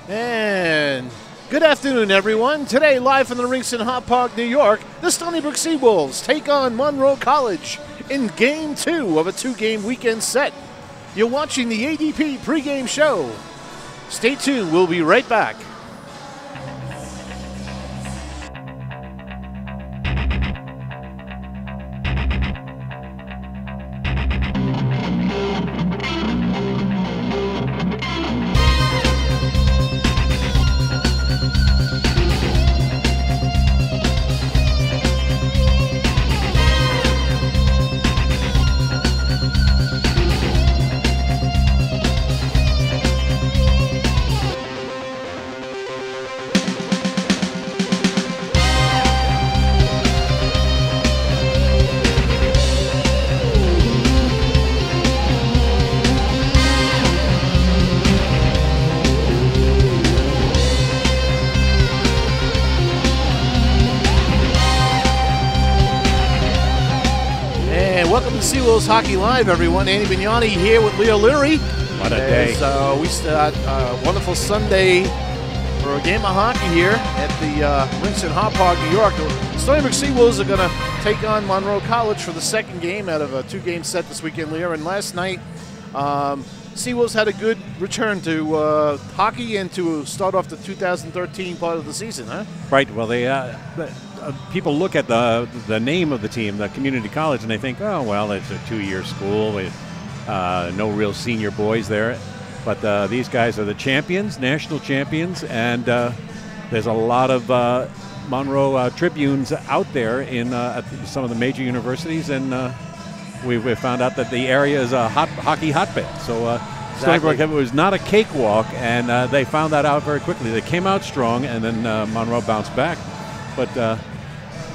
And good afternoon, everyone. Today, live from the rinks in Hop Park, New York, the Stony Brook Seawolves take on Monroe College in Game 2 of a 2-game weekend set. You're watching the ADP pregame show. Stay tuned. We'll be right back. Seawolves Hockey Live, everyone. Andy Bignani here with Leo Leary. What a day. We start a wonderful Sunday for a game of hockey here at the rinks in Hop Park, New York. The Stony Brook Seawolves are going to take on Monroe College for the second game out of a 2-game set this weekend, Leo. And last night, Seawolves had a good return to hockey and to start off the 2013 part of the season, huh? Right. Well, people look at the name of the team, the community college, and they think, oh, well, it's a 2-year school. No real senior boys there. But these guys are the champions, national champions, and there's a lot of Monroe Tribunes out there in at some of the major universities, and we've found out that the area is a hockey hotbed. So Stony Brook, it was not a cakewalk, and they found that out very quickly. They came out strong, and then Monroe bounced back. But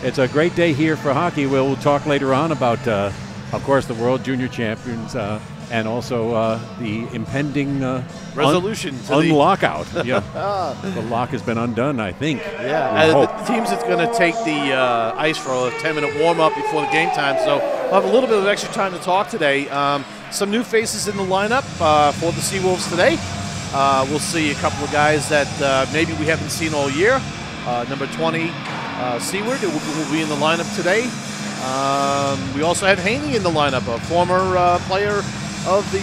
it's a great day here for hockey. We'll talk later on about, of course, the World Junior Champions and also the impending resolution to unlockout. Yeah, the lock has been undone, I think. Yeah, the teams that's going to take the ice for a 10-minute warm-up before the game time. So we'll have a little bit of extra time to talk today. Some new faces in the lineup for the Seawolves today. We'll see a couple of guys that maybe we haven't seen all year. Number 20, Seward, who will be in the lineup today. We also have Haney in the lineup, a former player of the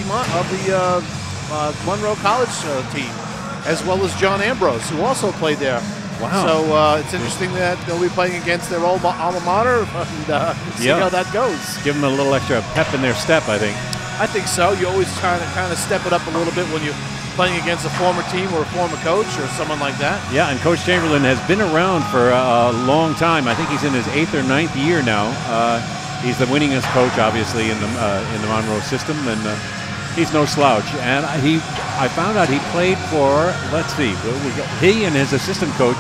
Monroe College team, as well as John Ambrose, who also played there. Wow. So it's interesting that they'll be playing against their old alma mater and see how that goes. Give them a little extra pep in their step, I think. I think so. You always try to kind of step it up a little bit when you're playing against a former team or a former coach or someone like that. Yeah, and Coach Chamberlain has been around for a long time. I think he's in his 8th or 9th year now. He's the winningest coach, obviously, in the Monroe system, and he's no slouch. And I found out he played for, let's see, he and his assistant coach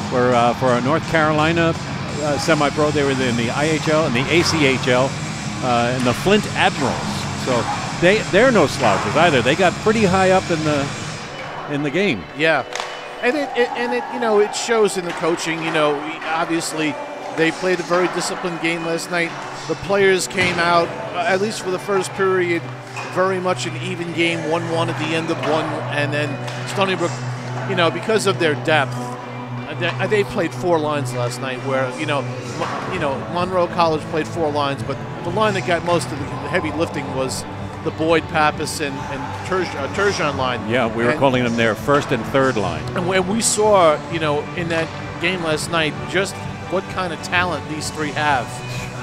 were for a North Carolina semi-pro. They were in the IHL and the ACHL and the Flint Admirals. So they're no slouches either. They got pretty high up in the game. Yeah, and it shows in the coaching. Obviously they played a very disciplined game last night. The players came out, at least for the first period, very much an even game, 1-1 at the end of one, and then Stony Brook, because of their depth, they played 4 lines last night. Where Monroe College played 4 lines, but the line that got most of the heavy lifting was the Boyd, Pappas, and Turgeon line. Yeah, we were calling them their first and third line. And when we saw, in that game last night, just what kind of talent these 3 have.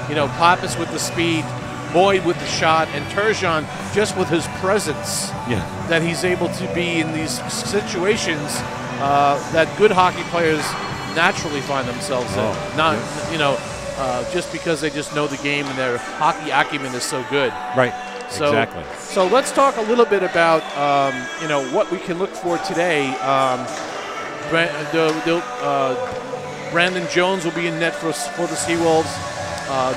Pappas with the speed, Boyd with the shot, and Turgeon just with his presence. Yeah. That he's able to be in these situations that good hockey players naturally find themselves in. Not, just because they just know the game and their hockey acumen is so good. Right. Exactly. So let's talk a little bit about what we can look for today. Brandon Jones will be in net for the Seawolves.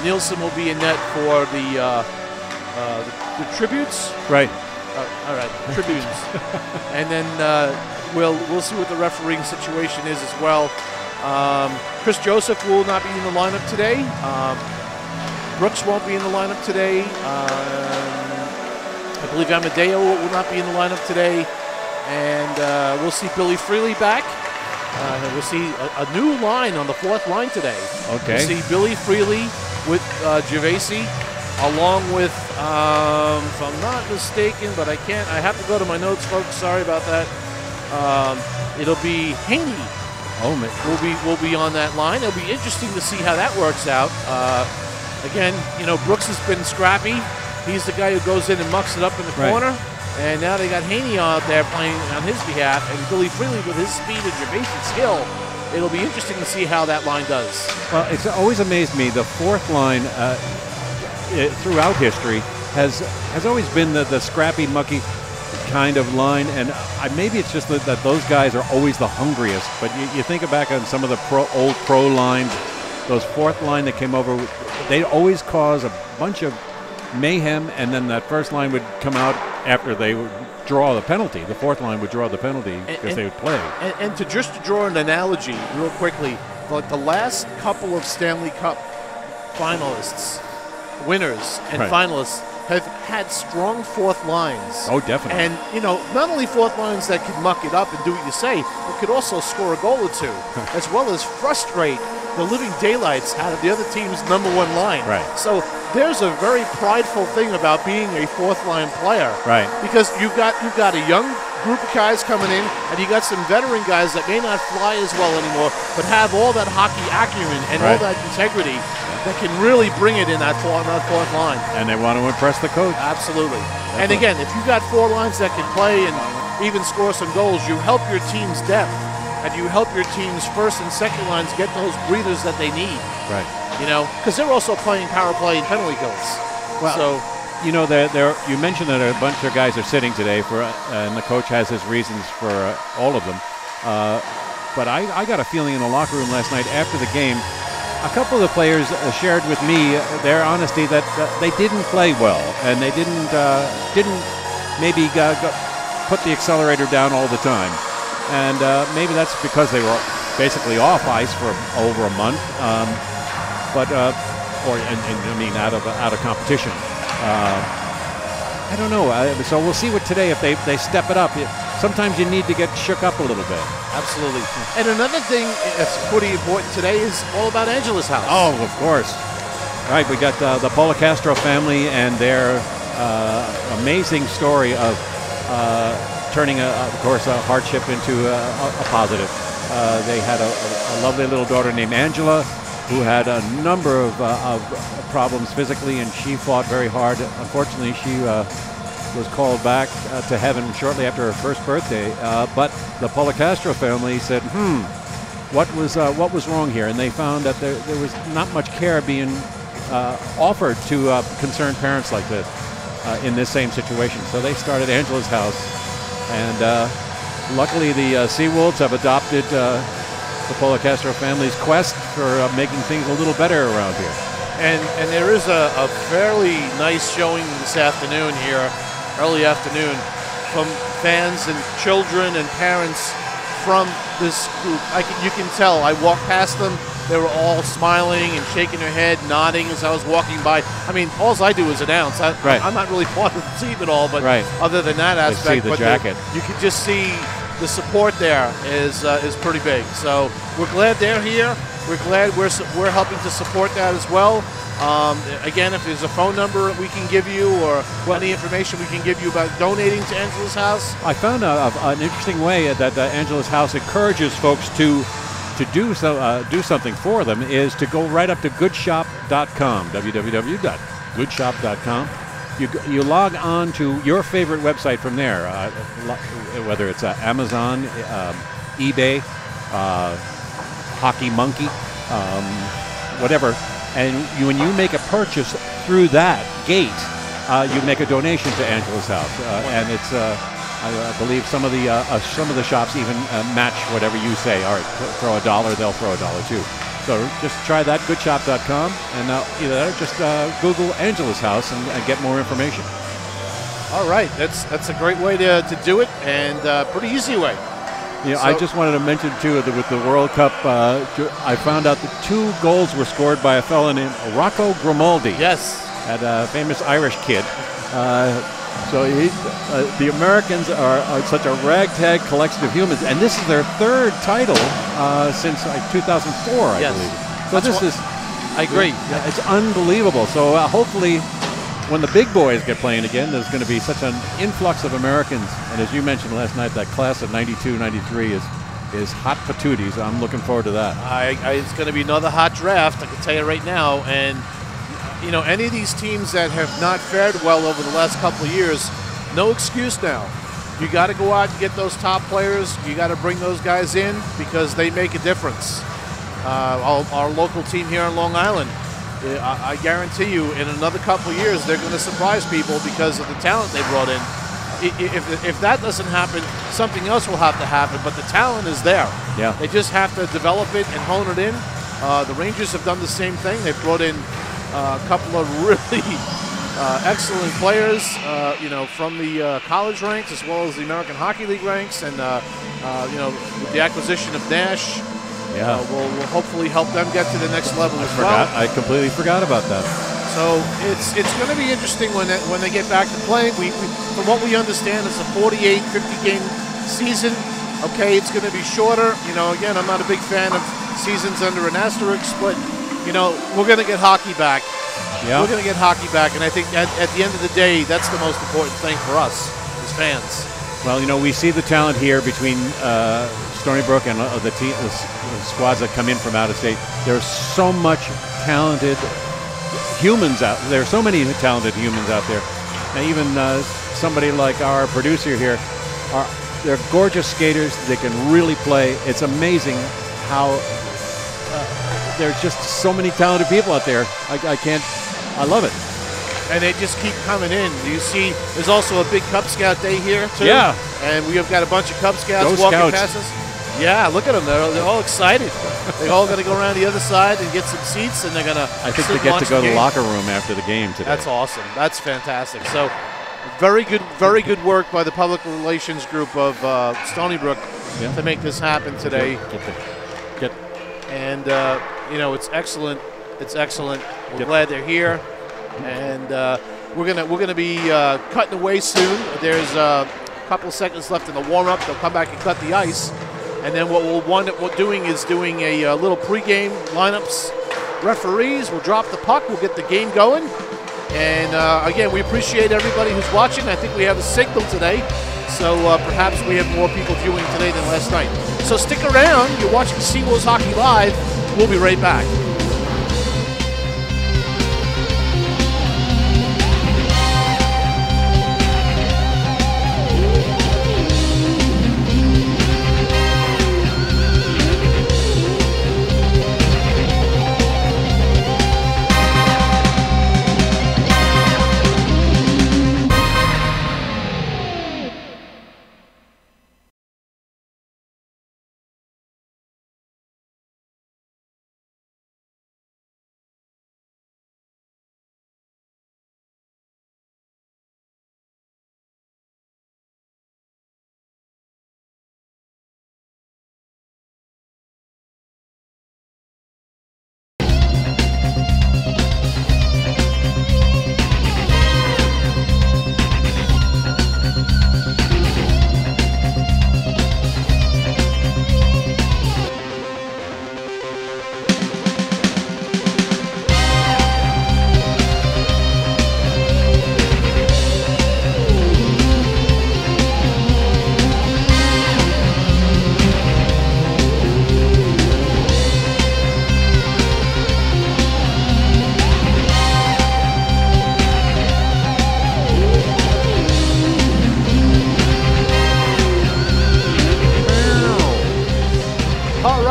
Nielsen will be in net for the Tributes. Right. All right, Tribunes. And then we'll see what the refereeing situation is as well. Chris Joseph will not be in the lineup today. Brooks won't be in the lineup today. I believe Amadeo will not be in the lineup today. and we'll see Billy Freely back. We'll see a new line on the fourth line today. Okay. We'll see Billy Freely with Gervasi, along with, if I'm not mistaken, but I have to go to my notes, folks. Sorry about that. It'll be Haney. Will be on that line. It'll be interesting to see how that works out. Again, Brooks has been scrappy. He's the guy who goes in and mucks it up in the corner. And now they got Haney out there playing on his behalf, and Billy Freely with his speed and Gervasi skill. It'll be interesting to see how that line does. Well, it's always amazed me. The fourth line throughout history has always been the scrappy, mucky kind of line, and maybe it's just that those guys are always the hungriest. But you think back on some of the old pro lines, those fourth line that came over, they'd always cause a bunch of mayhem, and then that first line would come out after they would draw the penalty. The fourth line would draw the penalty because they would play. And to draw an analogy real quickly, like the last couple of Stanley Cup finalists, winners and finalists have had strong fourth lines. Oh, definitely. And, not only fourth lines that could muck it up and do what you say, but could also score a goal or two, as well as frustrate the living daylights out of the other team's number one line. Right. So there's a very prideful thing about being a fourth line player. Right. Because you've got a young group of guys coming in, and you got some veteran guys that may not fly as well anymore, but have all that hockey acumen and all that integrity that can really bring it in that fourth line. And they want to impress the coach. Absolutely. And again, if you got four lines that can play and even score some goals, you help your team's depth, and you help your team's first and second lines get those breathers that they need. Right. Because they're also playing power play and penalty kills. Well, so, you mentioned that a bunch of guys are sitting today and the coach has his reasons for all of them. But I got a feeling in the locker room last night after the game, a couple of the players shared with me their honesty that they didn't play well, and they didn't maybe put the accelerator down all the time. And maybe that's because they were basically off ice for over a month, out of competition. I don't know. So we'll see what today if they step it up. Sometimes you need to get shook up a little bit. Absolutely. And another thing that's pretty important today is all about Angela's house. Oh, of course. All right, we got the Policastro family and their amazing story of turning, of course, a hardship into a positive. They had a lovely little daughter named Angela who had a number of problems physically, and she fought very hard. Unfortunately, she was called back to heaven shortly after her first birthday. But the Policastro family said, what was wrong here? And they found that there was not much care being offered to concerned parents like this in this same situation. So they started Angela's House. And luckily, the Seawolves have adopted the Policastro family's quest for making things a little better around here. And there is a fairly nice showing this afternoon here, early afternoon, from fans and children and parents from this group. You can tell. I walked past them. They were all smiling and shaking their head, nodding as I was walking by. I mean, all I do is announce. I'm not really part of the team at all, but other than that aspect, see the jacket. You can just see the support there is pretty big. So we're glad they're here. We're glad we're helping to support that as well. Again, if there's a phone number we can give you or any information we can give you about donating to Angela's House. I found an interesting way that Angela's House encourages folks to do something for them is to go right up to goodshop.com, www.goodshop.com. You log on to your favorite website from there, whether it's Amazon, eBay, Hockey Monkey, whatever. And when you make a purchase through that gate, you make a donation to Angela's House, and it's I believe some of the shops even match whatever you say. All right, throw $1, they'll throw $1 too. So just try that, goodshop.com, and either that or just Google Angela's House and get more information. All right, that's a great way to do it, and pretty easy way. I just wanted to mention too that with the World Cup, I found out that 2 goals were scored by a fellow named Rocco Grimaldi. Yes, a famous Irish kid. So the Americans are such a ragtag collection of humans, and this is their third title since like 2004, I believe. So this is, I agree. It's unbelievable. So hopefully, when the big boys get playing again, there's going to be such an influx of Americans. And as you mentioned last night, that class of '92, '93 is hot patooties. I'm looking forward to that. It's going to be another hot draft, I can tell you right now. And you know, any of these teams that have not fared well over the last couple of years, no excuse now. You got to go out and get those top players. You got to bring those guys in because they make a difference. Our local team here on Long Island, I guarantee you, in another couple of years, they're going to surprise people because of the talent they brought in. If that doesn't happen, something else will have to happen. But the talent is there. Yeah. They just have to develop it and hone it in. The Rangers have done the same thing. They've brought in a couple of really excellent players, you know, from the college ranks as well as the American Hockey League ranks, and you know, with the acquisition of Nash, will hopefully help them get to the next level as well. I completely forgot about that. So it's going to be interesting when they get back to playing. From what we understand, it's a 48, 50 game season. Okay, it's going to be shorter. You know, again, I'm not a big fan of seasons under an asterisk, but you know, we're going to get hockey back. Yeah. We're going to get hockey back, and I think at the end of the day, that's the most important thing for us as fans. Well, you know, we see the talent here between Stony Brook and the squads that come in from out of state. There's so much talented humans out there. So many talented humans out there. And even somebody like our producer here, they're gorgeous skaters. They can really play. It's amazing how there's just so many talented people out there. I love it. And they just keep coming in. You see, there's also a big Cub Scout day here, too. Yeah. And we have got a bunch of Cub Scouts Those walking Scouts. past us. Yeah, look at them. They're all excited. They're all going to go around the other side and get some seats, and they're going to I think they get to go to the locker room after the game today. That's awesome. That's fantastic. So very good work by the public relations group of Stony Brook to make this happen today. And, you know, it's excellent. It's excellent. We're glad they're here. And we're gonna be cutting away soon. There's a couple of seconds left in the warm-up. They'll come back and cut the ice, and then what we'll wind up doing is doing a little pregame lineups. Referees will drop the puck. We'll get the game going. And again, we appreciate everybody who's watching. I think we have a signal today, so perhaps we have more people viewing today than last night. So stick around. You're watching Seawolves Hockey Live. We'll be right back.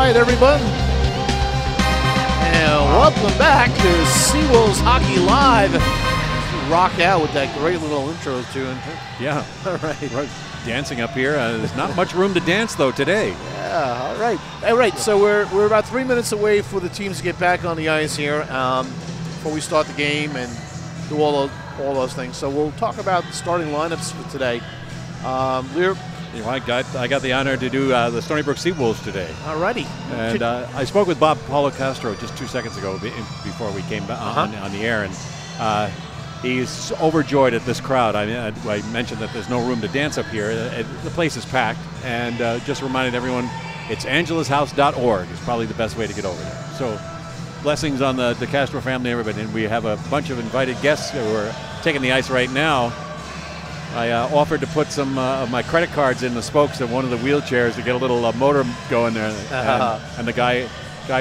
Everyone, and welcome back to Seawolves Hockey Live. Rock out with that great little intro tune. Yeah. All right. Right. Dancing up here. There's not much room to dance though today. Yeah. All right. All right. So we're about 3 minutes away for the teams to get back on the ice here before we start the game and do all those things. So we'll talk about the starting lineups for today. You know, I got the honor to do the Stony Brook Seawolves today. Alrighty. And I spoke with Bob Paulo Castro just 2 seconds ago before we came on the air, and he's overjoyed at this crowd. I mean, I mentioned that there's no room to dance up here. The place is packed, and just reminded everyone it's angelashouse.org is probably the best way to get over there. So blessings on the Castro family, everybody. And we have a bunch of invited guests who are taking the ice right now. I offered to put some of my credit cards in the spokes of one of the wheelchairs to get a little motor going there. And the guy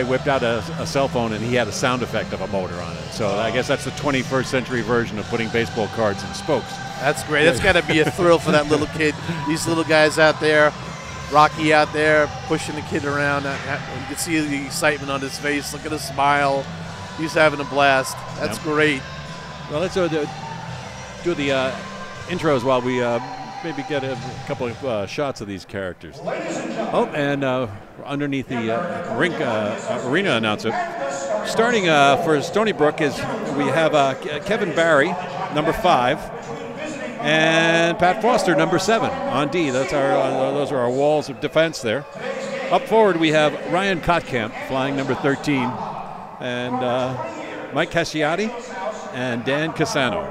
whipped out a cell phone, and he had a sound effect of a motor on it. So I guess that's the 21st century version of putting baseball cards in spokes. That's great. That's got to be a thrill for that little kid. These little guys out there, Rocky out there pushing the kid around. You can see the excitement on his face. Look at his smile. He's having a blast. That's great. Well, let's do the intros while we maybe get a couple of shots of these characters. Oh, and underneath the rink arena announcer, starting for Stony Brook is we have Kevin Barry, number 5, and Pat Foster, number 7 on D. That's those are our walls of defense there. Up forward we have Ryan Kotkamp flying number 13, and Mike Casciati and Dan Casano.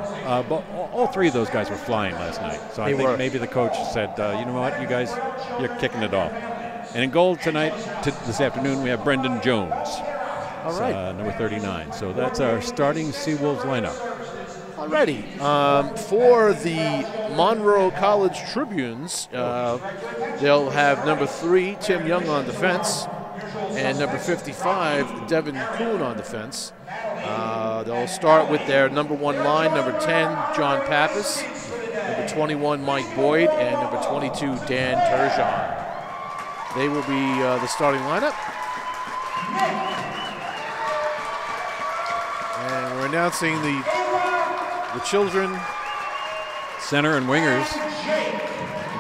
All 3 of those guys were flying last night. So I think maybe the coach said, you know what, you guys, you're kicking it off. And in goal tonight, this afternoon, we have Brendan Jones. All right. Number 39. So that's our starting Seawolves lineup. Alrighty. For the Monroe College Tribunes, they'll have number 3, Tim Young on defense, and number 55, Devin Kuhn on defense. They'll start with their number 1 line, number 10, John Pappas, number 21, Mike Boyd, and number 22, Dan Turgeon. They will be the starting lineup. And we're announcing the children. Center and wingers.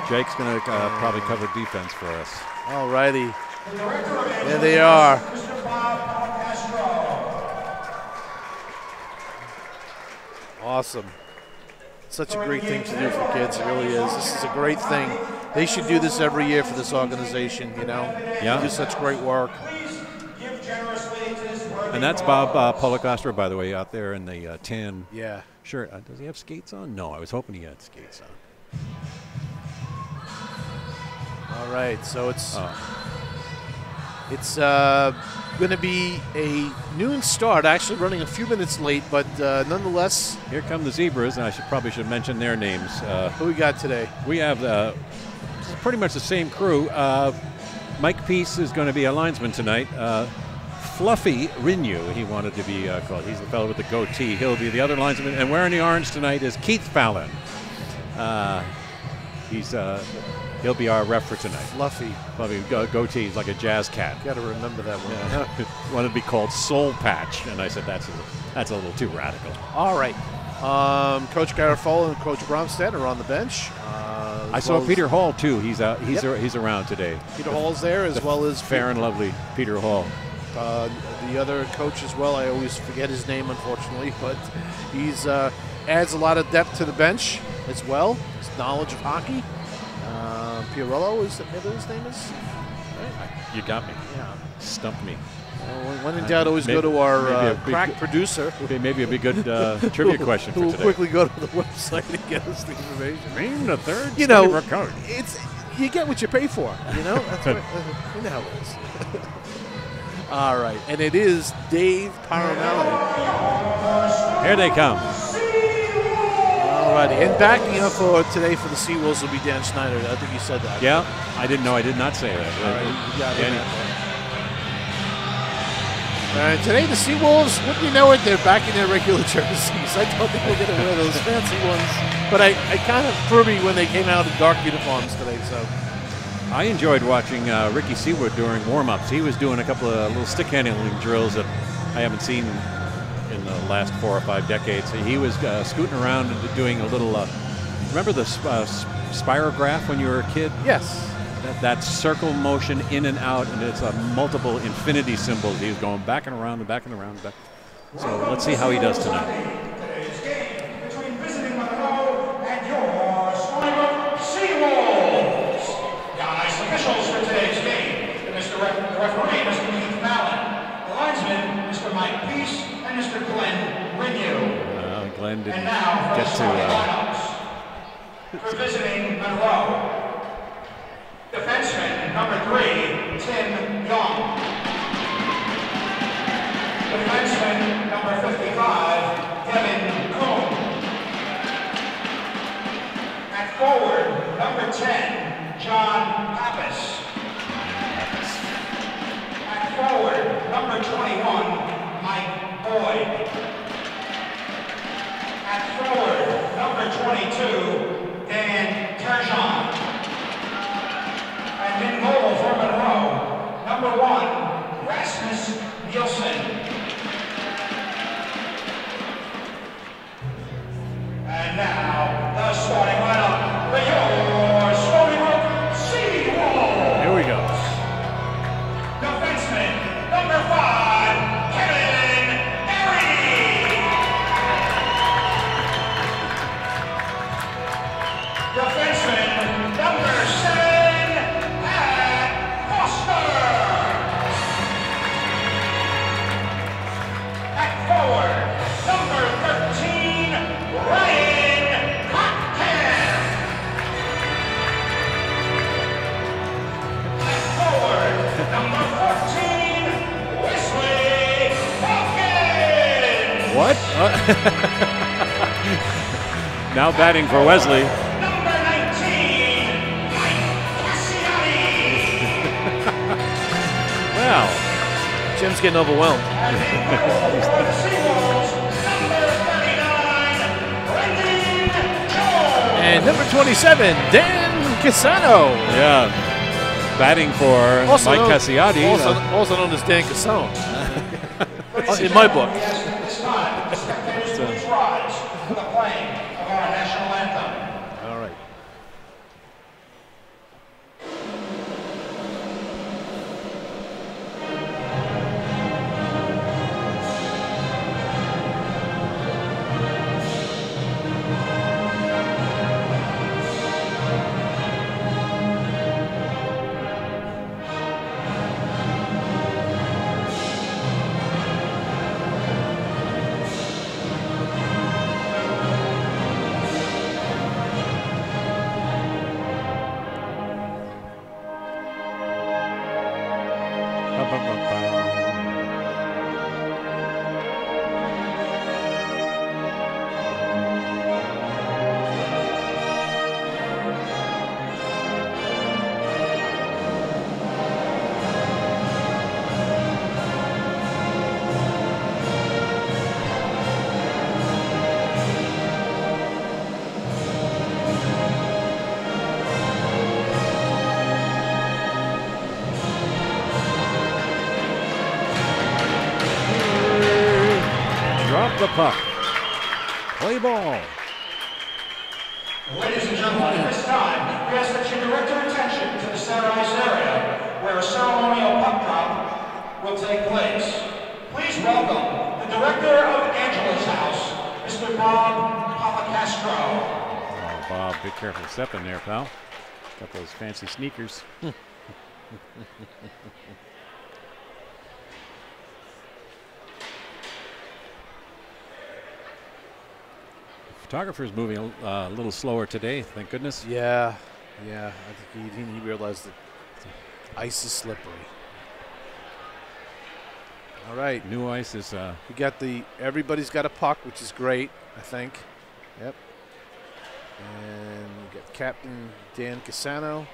Jake's going to probably cover defense for us. All righty. There they are. Awesome. Such a great thing to do for kids. It really is. This is a great thing. They should do this every year for this organization, you know. Yeah. They do such great work. And that's Bob Polacostra, by the way, out there in the tan shirt. Does he have skates on? No, I was hoping he had skates on. All right, so it's going to be a noon start, actually running a few minutes late, but nonetheless. Here come the Zebras, and I probably should mention their names. Who we got today? We have pretty much the same crew. Mike Peace is going to be a linesman tonight. Fluffy Renew, he wanted to be called. He's the fellow with the goatee. He'll be the other linesman. And wearing the orange tonight is Keith Fallon. He'll be our ref for tonight. Fluffy goatee. He's like a jazz cat. Got to remember that one. Yeah. Wanted to be called Soul Patch, and I said that's a little too radical. All right. Coach Garofalo and Coach Bromstead are on the bench. I saw Peter Hall too. He's around today. Peter Hall's there as well as fair and lovely Peter Hall. The other coach as well. I always forget his name, unfortunately, but he's adds a lot of depth to the bench as well. His knowledge of hockey. Piarello is that what his name is? Right. You got me. Yeah. Stumped me. When in doubt, always go to our crack producer. Maybe a big good trivia question for today. today. We'll quickly go to the website and get us the information. Name the third. You know, you get what you pay for. You know, that's what, you know how it is. All right, and it is Dave Paramelli. Here they come. All righty, and backing up for today for the Seawolves will be Dan Schneider. I think you said that. Yeah, I didn't know. I did not say that. All right, you got it. All right, today the Seawolves, wouldn't you know it, they're back in their regular jerseys. I thought they were going to wear those fancy ones, but I kind of threw me when they came out in dark uniforms today. So I enjoyed watching Ricky Seawood during warm-ups. He was doing a couple of little stick handling drills that I haven't seen in the last 4 or 5 decades. He was scooting around and doing a little, remember the spirograph when you were a kid? yes. That circle motion in and out, and it's multiple infinity symbols. He was going back and around and back and around. So let's see how he does tonight. Today's game between visiting Monroe and your Seawolves. The ice officials for today's game: the referee, Mr. Keith Fallon, the linesman, Mr. Mike Peace, and Mr. Glenn Renew. Glenn didn't. And now For visiting Monroe, defenseman number 3, Tim Young. Defenseman number 55, Devin Coon. At forward, number 10, John Pappas. At forward, number 21, Mike Boyd. At forward, number 22, Dan Turgeon. And in goal for Monroe, number 1, Rasmus Nielsen. And now, the starting lineup for your Storybook Seawolves. Here we go. Defenseman, number 5, Kevin Airy. Defenseman, number 7, Pat Foster. At forward, number 13, Ryan Cotton. At forward, number 14, Wesley Hawkins. What? Now batting for Wesley. Number 19, Mike Cassiani. Well, Jim's getting overwhelmed. For the Seawolves, number 39, Brendan Jones. And number 27, Dan Casano. yeah. Batting for Mike Cassiati. Also known as Dan Casone. In my book. At this time, the spectators please rise for the playing of our national anthem. All right. Drop the puck. Play ball. Ladies and gentlemen, at this time, we ask that you direct your attention to the center ice area where a ceremonial puck drop will take place. Please welcome the director of Angela's House, Mr. Bob Papacastro. Oh, Bob, be careful stepping there, pal. Got those fancy sneakers. Photographer's moving a little slower today, thank goodness. Yeah. I think he realized that the ice is slippery. All right. New ice is. We got everybody's got a puck, which is great, I think. Yep. And we got Captain Dan Casano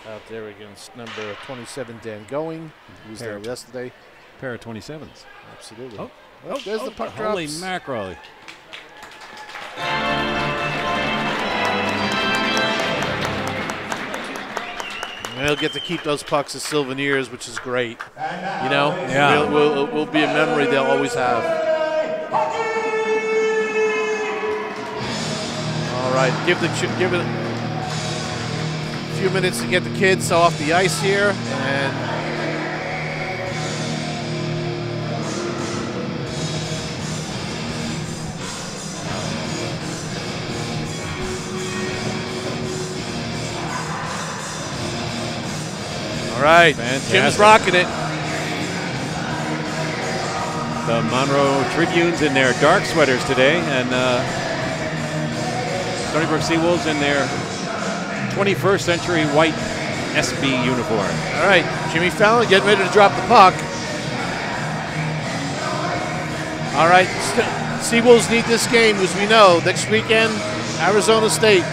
out there against number 27, Dan Going, who was there yesterday. Pair of 27s. Absolutely. Oh, there's the puck holy drops. mackerel. And they'll get to keep those pucks as souvenirs, which is great. You know, Yeah. will be a memory they'll always have. All right, give it a few minutes to get the kids off the ice here, and all right, Fantastic. Jim's rocking it. The Monroe Tribunes in their dark sweaters today, and Stony Brook Seawolves in their 21st century white SB uniform. All right, Jimmy Fallon getting ready to drop the puck. All right, Seawolves need this game, as we know. Next weekend, Arizona State.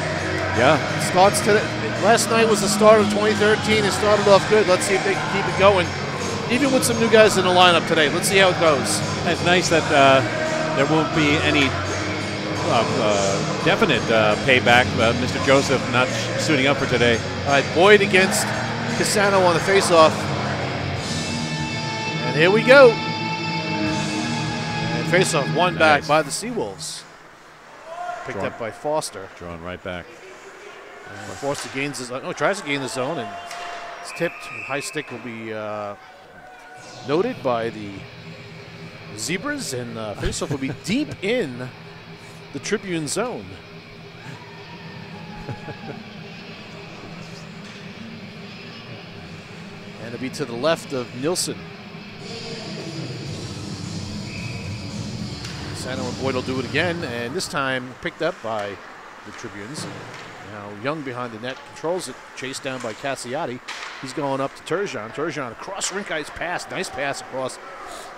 Yeah. Starts today. Last night was the start of 2013. It started off good. Let's see if they can keep it going. Even with some new guys in the lineup today. Let's see how it goes. It's nice that there won't be any definite payback. Mr. Joseph not suiting up for today. All right, Boyd against Cassano on the faceoff. And here we go. And faceoff won back by the Seawolves. Picked up by Foster. Drawn right back. Foster gains his own. Oh, tries to gain the zone, and it's tipped. High stick will be noted by the Zebras, and faceoff will be deep in the Tribune zone. And it'll be to the left of Nilsson. Sano and Boyd will do it again, and this time picked up by the Tribunes. Now Young behind the net controls it, chased down by Cassiati. He's going up to Turgeon. Turgeon across rink ice pass, nice pass across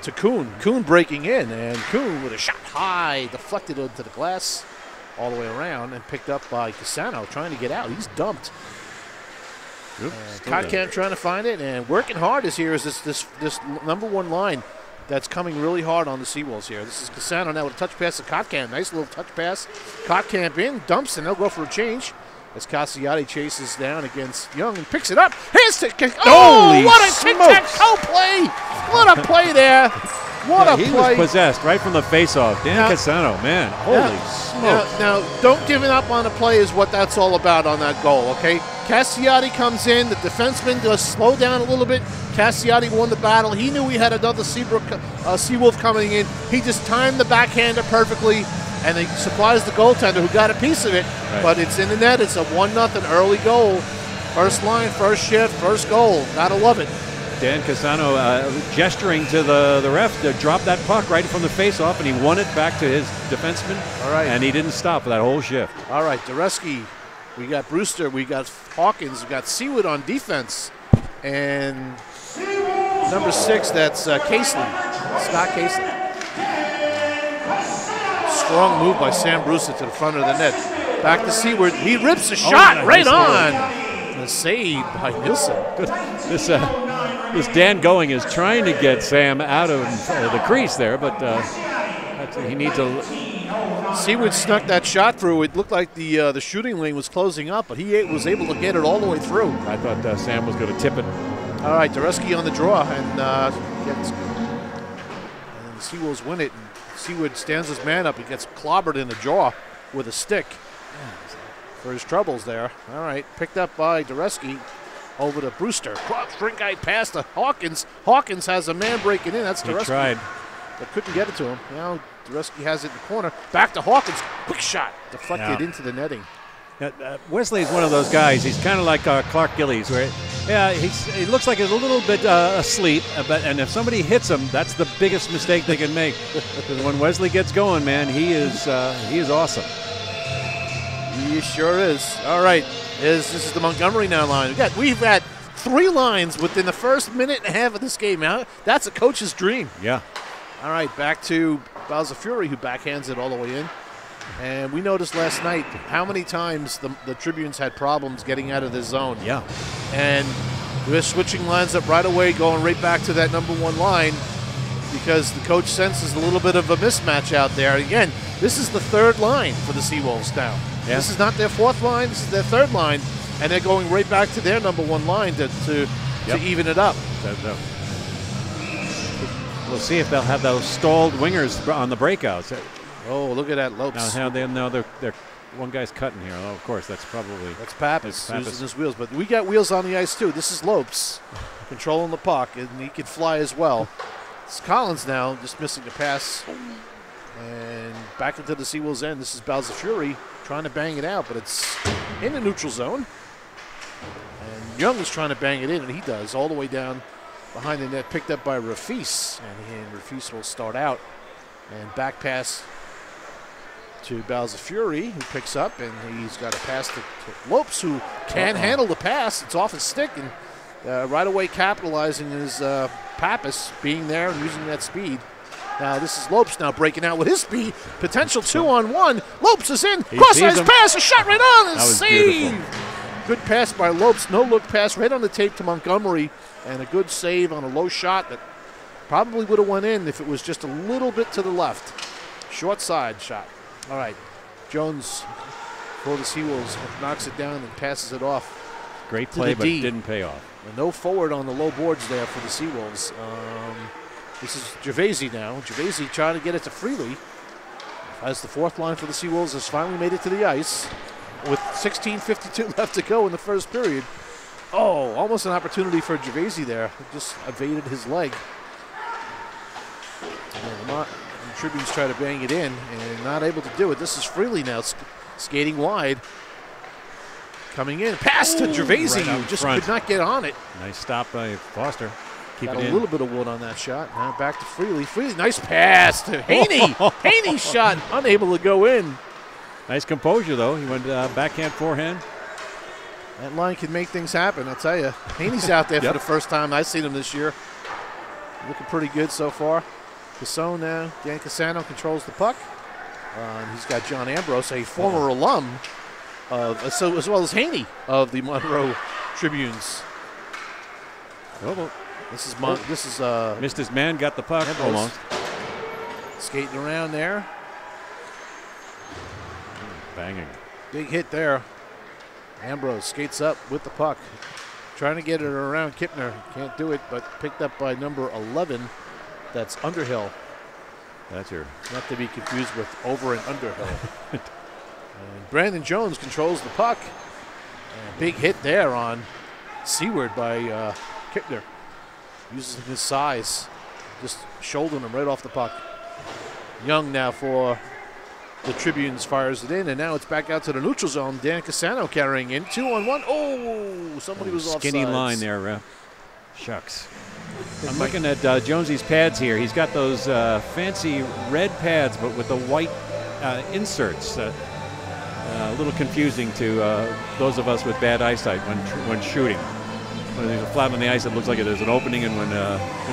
to Kuhn. Kuhn breaking in, and Kuhn with a shot high, deflected into the glass all the way around, and picked up by Cassano trying to get out. He's dumped. Kotkamp trying to find it, and working hard is here is this number one line that's coming really hard on the Seawolves here. This is Cassano now with a touch pass to Kotkamp. Nice little touch pass. Kotkamp in, dumps, and they'll go for a change as Cassiati chases down against Young and picks it up. Here's to Holy what a tic-tac-toe play! What a play there! What a play! He was possessed right from the face-off. Dan Cassano, man, holy smokes. Now, don't give it up on a play is what that's all about on that goal, okay? Cassiati comes in. The defenseman does slow down a little bit. Cassiati won the battle. He knew he had another Seawolf coming in. He just timed the backhander perfectly, and he supplies the goaltender who got a piece of it. Right. But it's in the net. It's a 1-0 early goal. First line, first shift, first goal. Gotta love it. Dan Cassano gesturing to the ref to drop that puck right from the face-off, and he won it back to his defenseman. All right. And he didn't stop for that whole shift. All right, Dureski. We got Brewster. We got Hawkins. We got Seawood on defense. And number 6, that's Casely. Scott Casely. Strong move by Sam Brewster to the front of the net. Back to Seaward. He rips a shot right on. And a save by Nilsson. This Dan Going is trying to get Sam out of the crease there, but he needs a... Seaward snuck that shot through. It looked like the shooting lane was closing up, but he was able to get it all the way through. I thought Sam was going to tip it. All right, Dureski on the draw, and the Seawolves win it. And Seaward stands his man up. He gets clobbered in the jaw with a stick for his troubles there. All right, picked up by Dureski. Over to Brewster. Cross rink guy pass to Hawkins. Hawkins has a man breaking in. That's Dureski. He tried. But couldn't get it to him. Now Dureski has it in the corner. Back to Hawkins. Quick shot. Deflected into the netting. Wesley is one of those guys. He's kind of like Clark Gillies, where he looks like he's a little bit asleep. And if somebody hits him, that's the biggest mistake they can make. Because when Wesley gets going, man, he is awesome. He sure is. All right. This is the Montgomery now line. We've had 3 lines within the first minute and a half of this game. Now that's a coach's dream. Yeah. All right, back to Bowser Fury, who backhands it all the way in. And we noticed last night how many times the Tribunes had problems getting out of the zone. Yeah. And we're switching lines up right away, going right back to that number 1 line because the coach senses a little bit of a mismatch out there. Again, this is the 3rd line for the Seawolves now. Yeah. This is not their 4th line. This is their 3rd line, and they're going right back to their number 1 line to even it up. We'll see if they'll have those stalled wingers on the breakouts. Oh, look at that, Lopes. Now they're one guy's cutting here. Oh, of course, that's Pappas using his wheels, but we got wheels on the ice too. This is Lopes controlling the puck, and he can fly as well. It's Collins now, just missing the pass. And back into the Seawolves end. This is Bowser Fury trying to bang it out, but it's in the neutral zone. And Young is trying to bang it in, and he does, all the way down behind the net, picked up by Rafis. And Rafis will start out. And back pass to Bowser Fury, who picks up, and he's got a pass to Lopes, who can handle the pass. It's off his stick, and right away capitalizing his Pappas being there and using that speed. Now this is Lopes now breaking out with his speed. Potential 2-on-1. Lopes is in. Cross-eyes pass. A shot right on. And save. Beautiful. Good pass by Lopes. No-look pass right on the tape to Montgomery. And a good save on a low shot that probably would have went in if it was just a little bit to the left. Short side shot. All right. Jones for the Seawolves knocks it down and passes it off. Great play, but didn't pay off. And no forward on the low boards there for the Seawolves. This is Gervaisi now. Gervaisi trying to get it to Freely. As the fourth line for the Seawolves has finally made it to the ice with 16:52 left to go in the first period. Oh, almost an opportunity for Gervaisi there. Just evaded his leg. And the Tribunes try to bang it in and not able to do it. This is Freely now skating wide. Coming in. Pass to Gervaisi, who just could not get on it. Nice stop by Foster. Got a little bit of wood on that shot. Now back to Freely. Freely, nice pass to Haney. Haney's shot, unable to go in. Nice composure, though. He went backhand, forehand. That line can make things happen, I'll tell you. Haney's out there for the first time I've seen him this year. Looking pretty good so far. Cassone now. Dan Cassano controls the puck. He's got John Ambrose, a former alum of, as well as Haney of the Monroe Tribunes. This is missed his man, got the puck almost. Skating around there. Banging. Big hit there. Ambrose skates up with the puck. Trying to get it around Kipner. Can't do it, but picked up by number 11. That's Underhill. That's your. Not to be confused with Over and Underhill. And Brandon Jones controls the puck. And big hit there on Seward by Kipner. Uses his size, just shouldering him right off the puck. Young now for the Tribunes fires it in, and now it's back out to the neutral zone. Dan Cassano carrying in. 2-on-1. Oh, somebody was offside. Skinny line there. Shucks. I'm looking at Jonesy's pads here. He's got those fancy red pads, but with the white inserts. A little confusing to those of us with bad eyesight when shooting. When there's a flat on the ice, it looks like there's an opening, and when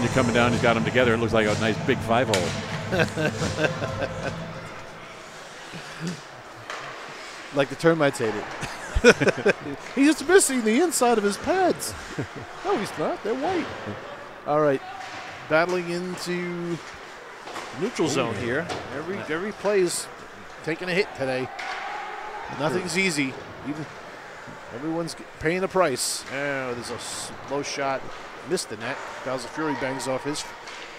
you're coming down, he's got them together. It looks like a nice big 5-hole. Like the termites hate it. He's just missing the inside of his pads. No, he's not. They're white. All right, battling into neutral zone here. Every play is taking a hit today. Nothing's easy. Everyone's paying the price. Oh, there's a low shot. Missed the net. Bowser Fury bangs off his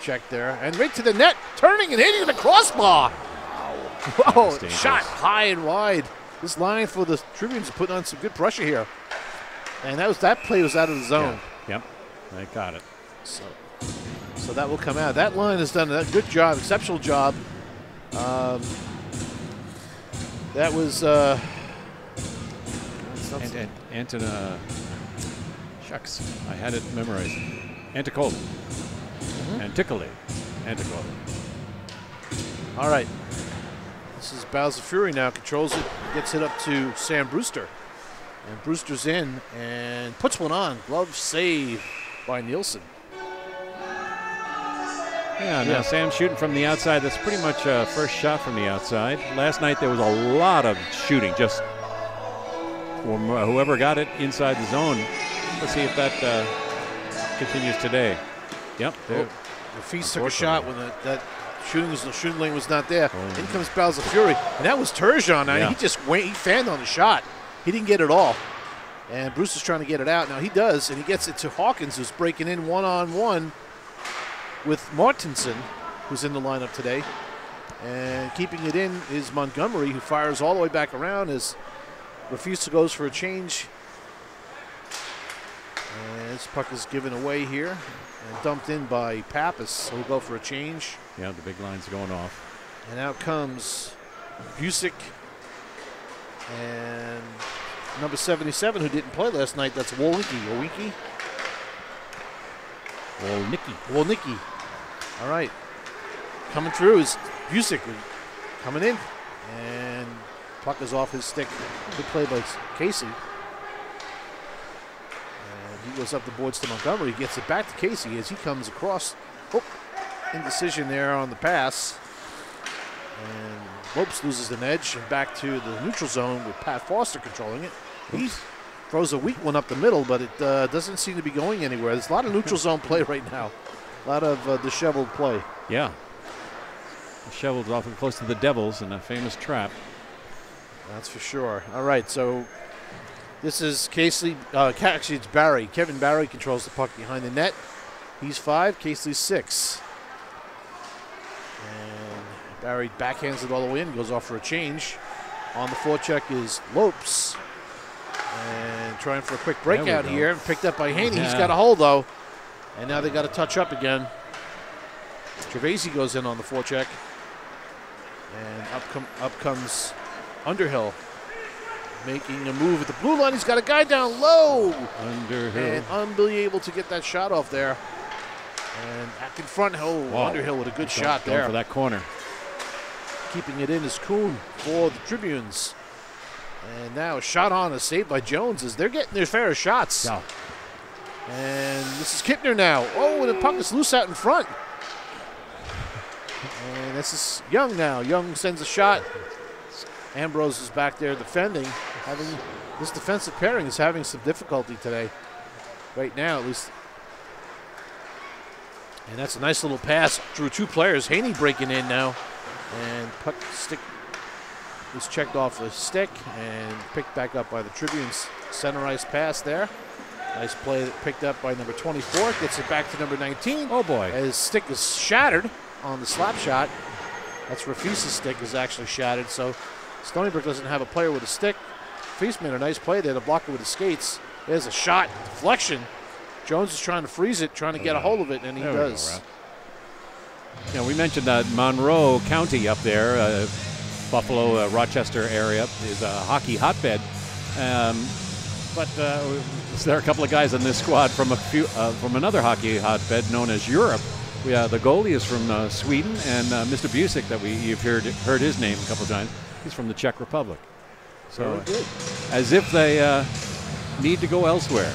check there. And right to the net. Turning and hitting the crossbar. Whoa, shot high and wide. This line for the Tribunes is putting on some good pressure here. And that play was out of the zone. Yep, they got it. So that will come out. That line has done a good job, exceptional job. That was... Antona, shucks, I had it memorized. Anticola. Anticoli. Anticola. All right. This is Bowser Fury now, controls it, gets it up to Sam Brewster. And Brewster's in and puts one on. Glove save by Nielsen. Yeah, Sam's shooting from the outside. That's pretty much first shot from the outside. Last night there was a lot of shooting, just from whoever got it inside the zone. Let's see if that continues today. Yep. The Feast took a shot when that shooting lane was not there. In comes Bowser Fury, and that was Turgeon. Now he fanned on the shot. He didn't get it all. And Bruce is trying to get it out. Now he does, and he gets it to Hawkins, who's breaking in one-on-one with Martinson, who's in the lineup today. And keeping it in is Montgomery, who fires all the way back around as Rafusa goes for a change. And this puck is given away here and dumped in by Pappas, so he'll go for a change. Yeah, the big line's going off. And out comes Busick and number 77, who didn't play last night. That's Wolnicki. Wolnicki. All right. Coming through is Busick coming in. And puck is off his stick. Good play by Casey. And he goes up the boards to Montgomery. He gets it back to Casey as he comes across. Oh, indecision there on the pass. And Lopes loses an edge and back to the neutral zone with Pat Foster controlling it. He throws a weak one up the middle, but it doesn't seem to be going anywhere. There's a lot of neutral zone play right now. A lot of disheveled play. Yeah. Disheveled's often close to the Devils in a famous trap. That's for sure. All right, so this is Casey. Actually, it's Barry. Kevin Barry controls the puck behind the net. He's 5, Casey's 6. And Barry backhands it all the way in, goes off for a change. On the forecheck is Lopes. And trying for a quick breakout here. Picked up by Haney. Yeah. He's got a hold, though. And now they got to touch up again. Gervaisi goes in on the forecheck. And up comes Underhill. Making a move at the blue line. He's got a guy down low. Underhill. And unable to get that shot off there. And back in front, Underhill with a good shot there. For that corner. Keeping it in is Kuhn for the Tribunes. And now a shot on, a save by Jones as they're getting their fair shots. No. And this is Kipner now. Oh, the puck is loose out in front. And this is Young now. Young sends a shot. Ambrose is back there defending. This defensive pairing is having some difficulty today. Right now, at least. And that's a nice little pass through 2 players. Haney breaking in now. And puck stick is checked off the stick and picked back up by the Tribunes. Center ice pass there. Nice play that picked up by number 24. Gets it back to number 19. Oh, boy. His stick is shattered on the slap shot. That's Rafisa's stick is actually shattered. So Stony Brook doesn't have a player with a stick. Rafis made a nice play there to block it with his skates. There's a shot. Deflection. Jones is trying to freeze it, trying to get a hold of it, and he does. Yeah, we mentioned that Monroe County up there, Buffalo, Rochester area, is a hockey hotbed. But there are a couple of guys in this squad from another hockey hotbed known as Europe. The goalie is from Sweden, and Mr. Busick, that you've heard his name a couple of times. He's from the Czech Republic. So, as if they need to go elsewhere.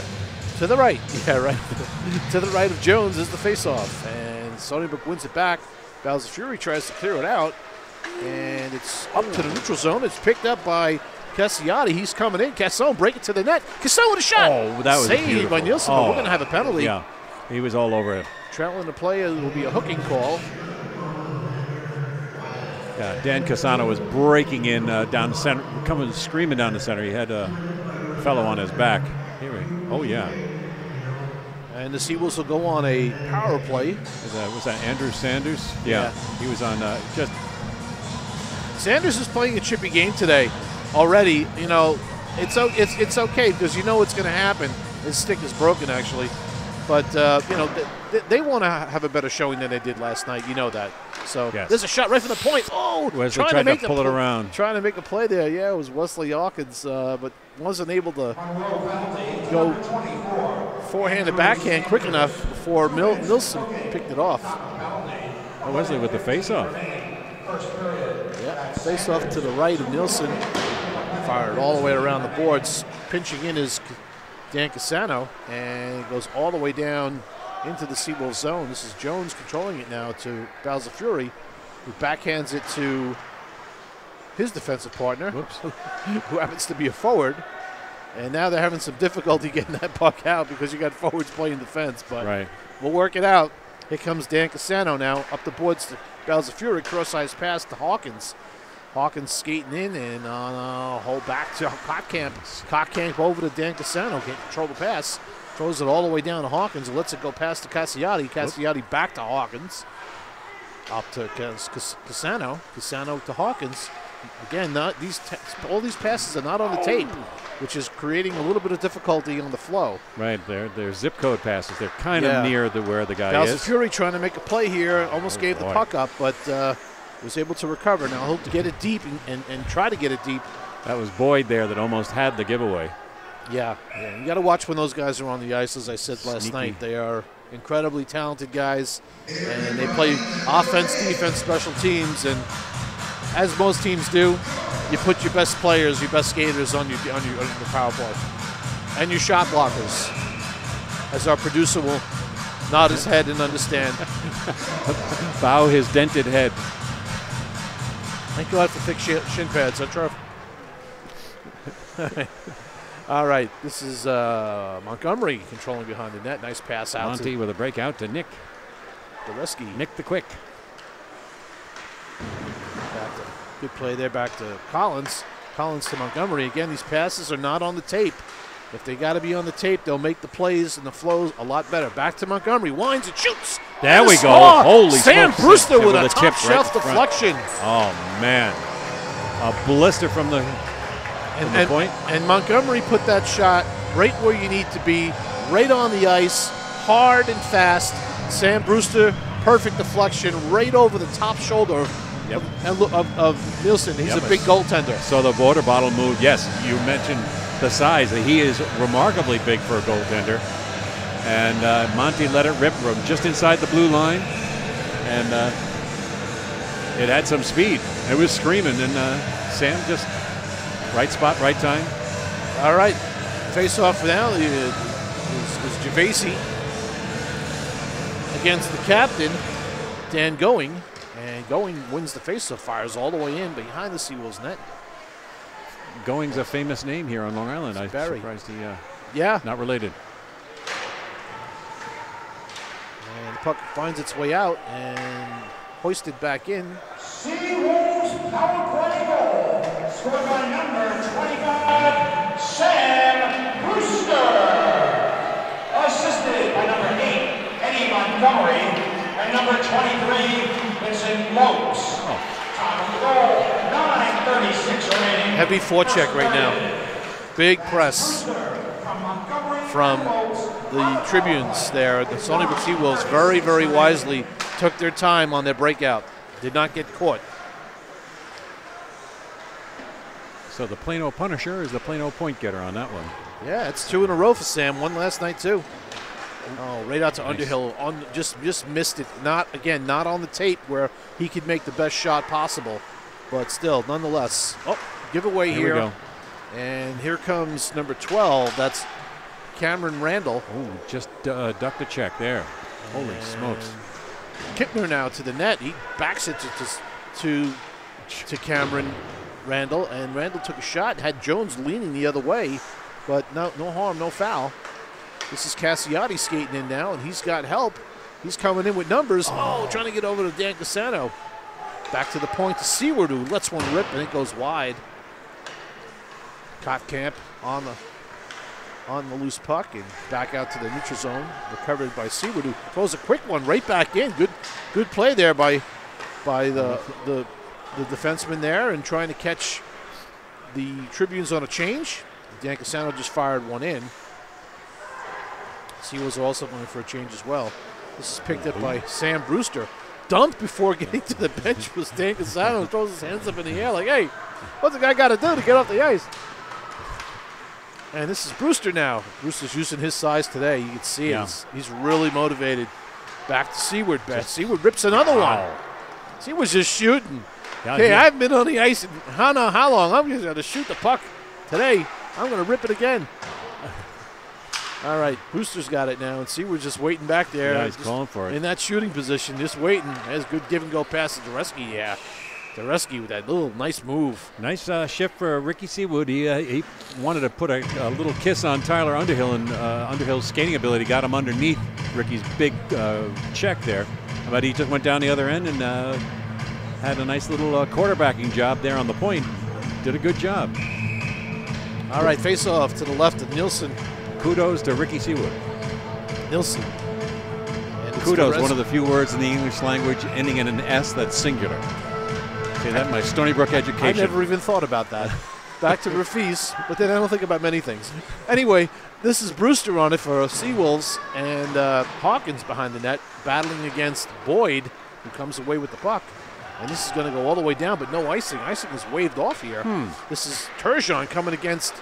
To the right, yeah, right. To the right of Jones is the faceoff, and Stony Brook wins it back. Bowser Fury tries to clear it out, and it's up to the neutral zone. It's picked up by Cassiati. He's coming in. Casson break it to the net. Casson with a shot. Oh, that was saved beautiful. By Nielsen. We're going to have a penalty. Yeah, he was all over it. Traveling to play, it will be a hooking call. Yeah, Dan Cassano was breaking in down the center, coming screaming down the center. He had a fellow on his back. Oh, yeah. And the Seawolves will go on a power play. Was that Andrew Sanders? Yeah. He was on just. Sanders is playing a chippy game today already. You know, it's okay because you know what's going to happen. His stick is broken, actually. But, you know, they want to have a better showing than they did last night. You know that. So There's a shot right from the point. Oh, Wesley tried to pull it around. Trying to make a play there. Yeah, it was Wesley Hawkins, but wasn't able to go forehand and backhand quick enough before Nilsson picked it off. Oh, Wesley with the face-off. Yeah, face-off to the right of Nilsson. Fired all the way around the boards. Pinching in is Dan Cassano, and it goes all the way down into the Seawolves zone. This is Jones controlling it now to Bowser Fury, who backhands it to his defensive partner, who happens to be a forward. And now they're having some difficulty getting that puck out because you got forwards playing defense. But we'll work it out. Here comes Dan Cassano now up the boards to Bowser Fury. Cross-ice pass to Hawkins. Hawkins skating in and on a hold back to Kottkamp. Kottkamp over to Dan Cassano. Can't control the pass. Throws it all the way down to Hawkins and lets it go past to Cassiati. Cassiati back to Hawkins. Up to Cassano. Cassano to Hawkins. Again, all these passes are not on the tape, which is creating a little bit of difficulty on the flow. Right, they're zip code passes. They're kind of near where the guy Bowser is. Fury trying to make a play here. Almost gave the puck up, but was able to recover. Now hope to get it deep and try to get it deep. That was Boyd there that almost had the giveaway. Yeah. You got to watch when those guys are on the ice, as I said last night. They are incredibly talented guys, and they play offense, defense, special teams, and as most teams do, you put your best players, your best skaters on your power play, and your shot blockers. As our producer will nod his head and understand. Bow his dented head. Thank God for thick shin pads, huh, Trev? All right, this is Montgomery controlling behind the net. Nice pass out. Monty with a breakout to Nick. Dereski. Nick the Quick. Good play there back to Collins. Collins to Montgomery. Again, these passes are not on the tape. If they got to be on the tape, they'll make the plays and the flows a lot better. Back to Montgomery. Winds and shoots. There we go. Score. Holy Sam smokes. Brewster with a tip top shelf deflection. Oh, man. A blister from the point. And Montgomery put that shot right where you need to be, right on the ice, hard and fast. Sam Brewster, perfect deflection, right over the top shoulder of Nielsen. He's a big goaltender. So the water bottle moved. Yes, you mentioned the size. He is remarkably big for a goaltender. And Monty let it rip from just inside the blue line. And it had some speed. It was screaming. And Sam just right spot, right time. All right. Face off now is Gervasi against the captain, Dan Going. And Going wins the faceoff, fires all the way in behind the Seawolves net. Going's a famous name here on Long Island. I'm surprised he not related. And the puck finds its way out and hoisted back in. Seawolves power play goal, scored by number 25, Sam Brewster. Assisted by number 8, Eddie Montgomery, and number 23, Vincent Lopes. Time of the goal, 9:36 remaining. Heavy forecheck right now. Big press from the Tribunes there. The Stony Brook Seawolves very, very wisely took their time on their breakout. Did not get caught. So the Plano Punisher is the Plano point getter on that one. Yeah, it's 2 in a row for Sam. One last night too. Oh, right out to Underhill. Just missed it. Not on the tape where he could make the best shot possible, but still, nonetheless. Oh, giveaway here. We go. And here comes number 12. That's Cameron Randall. Oh, just ducked a check there. Holy smokes. Kipner now to the net. He backs it to Cameron Randall, and Randall took a shot. Had Jones leaning the other way, but no harm, no foul. This is Cassiotti skating in now, and he's got help. He's coming in with numbers. Oh, trying to get over to Dan Casano. Back to the point to Seward, who lets one rip, and it goes wide. Kottkamp on the loose puck and back out to the neutral zone. Recovered by Seward, who throws a quick one right back in. Good play there by the defenseman there, and trying to catch the Tribunes on a change. Dan Casano just fired one in. Seawolves are also going for a change as well. This is picked up by Sam Brewster. Dumped before getting to the bench was Dan Casano, who throws his hands up in the air like, hey, what's the guy got to do to get off the ice? And this is Brewster now. Brewster's using his size today. You can see it. He's really motivated. Back to Seward. Seward rips another one. Seward's just shooting. Hey, I haven't been on the ice in how long. I'm just going to shoot the puck today. I'm going to rip it again. All right, Brewster's got it now, and Seward's just waiting back there. Yeah, he's calling for it. In that shooting position, just waiting. Has good give-and-go pass to Dereski. Yeah, Dereski with that little nice move. Nice shift for Ricky Seawood. He wanted to put a little kiss on Tyler Underhill, and Underhill's skating ability got him underneath Ricky's big check there. But he just went down the other end and had a nice little quarterbacking job there on the point. Did a good job. All right, face-off to the left of Nielsen. Kudos to Ricky Seawood. Nielsen. Kudos, one of the few words in the English language ending in an S that's singular. See that in my Stony Brook education. I never even thought about that. Back to Rafis, but then I don't think about many things. Anyway, this is Brewster on it for Seawolves, and Hawkins behind the net battling against Boyd, who comes away with the puck. And this is going to go all the way down, but no icing. Icing is waved off here. This is Turgeon coming against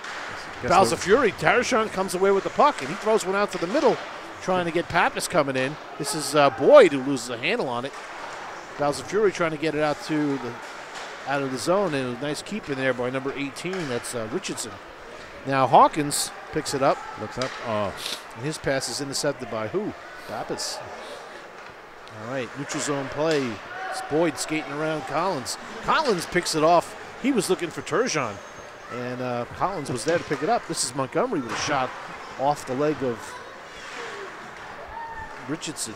Bowser Fury. Turgeon comes away with the puck, and he throws one out to the middle, trying to get Pappas coming in. This is Boyd who loses a handle on it. Bowser Fury trying to get it out to out of the zone, and a nice keep in there by number 18. That's Richardson. Now Hawkins picks it up. Looks up. Oh. And his pass is intercepted by who? Pappas. All right, neutral zone play. It's Boyd skating around Collins. Collins picks it off. He was looking for Turgeon, and Collins was there to pick it up. This is Montgomery with a shot off the leg of Richardson.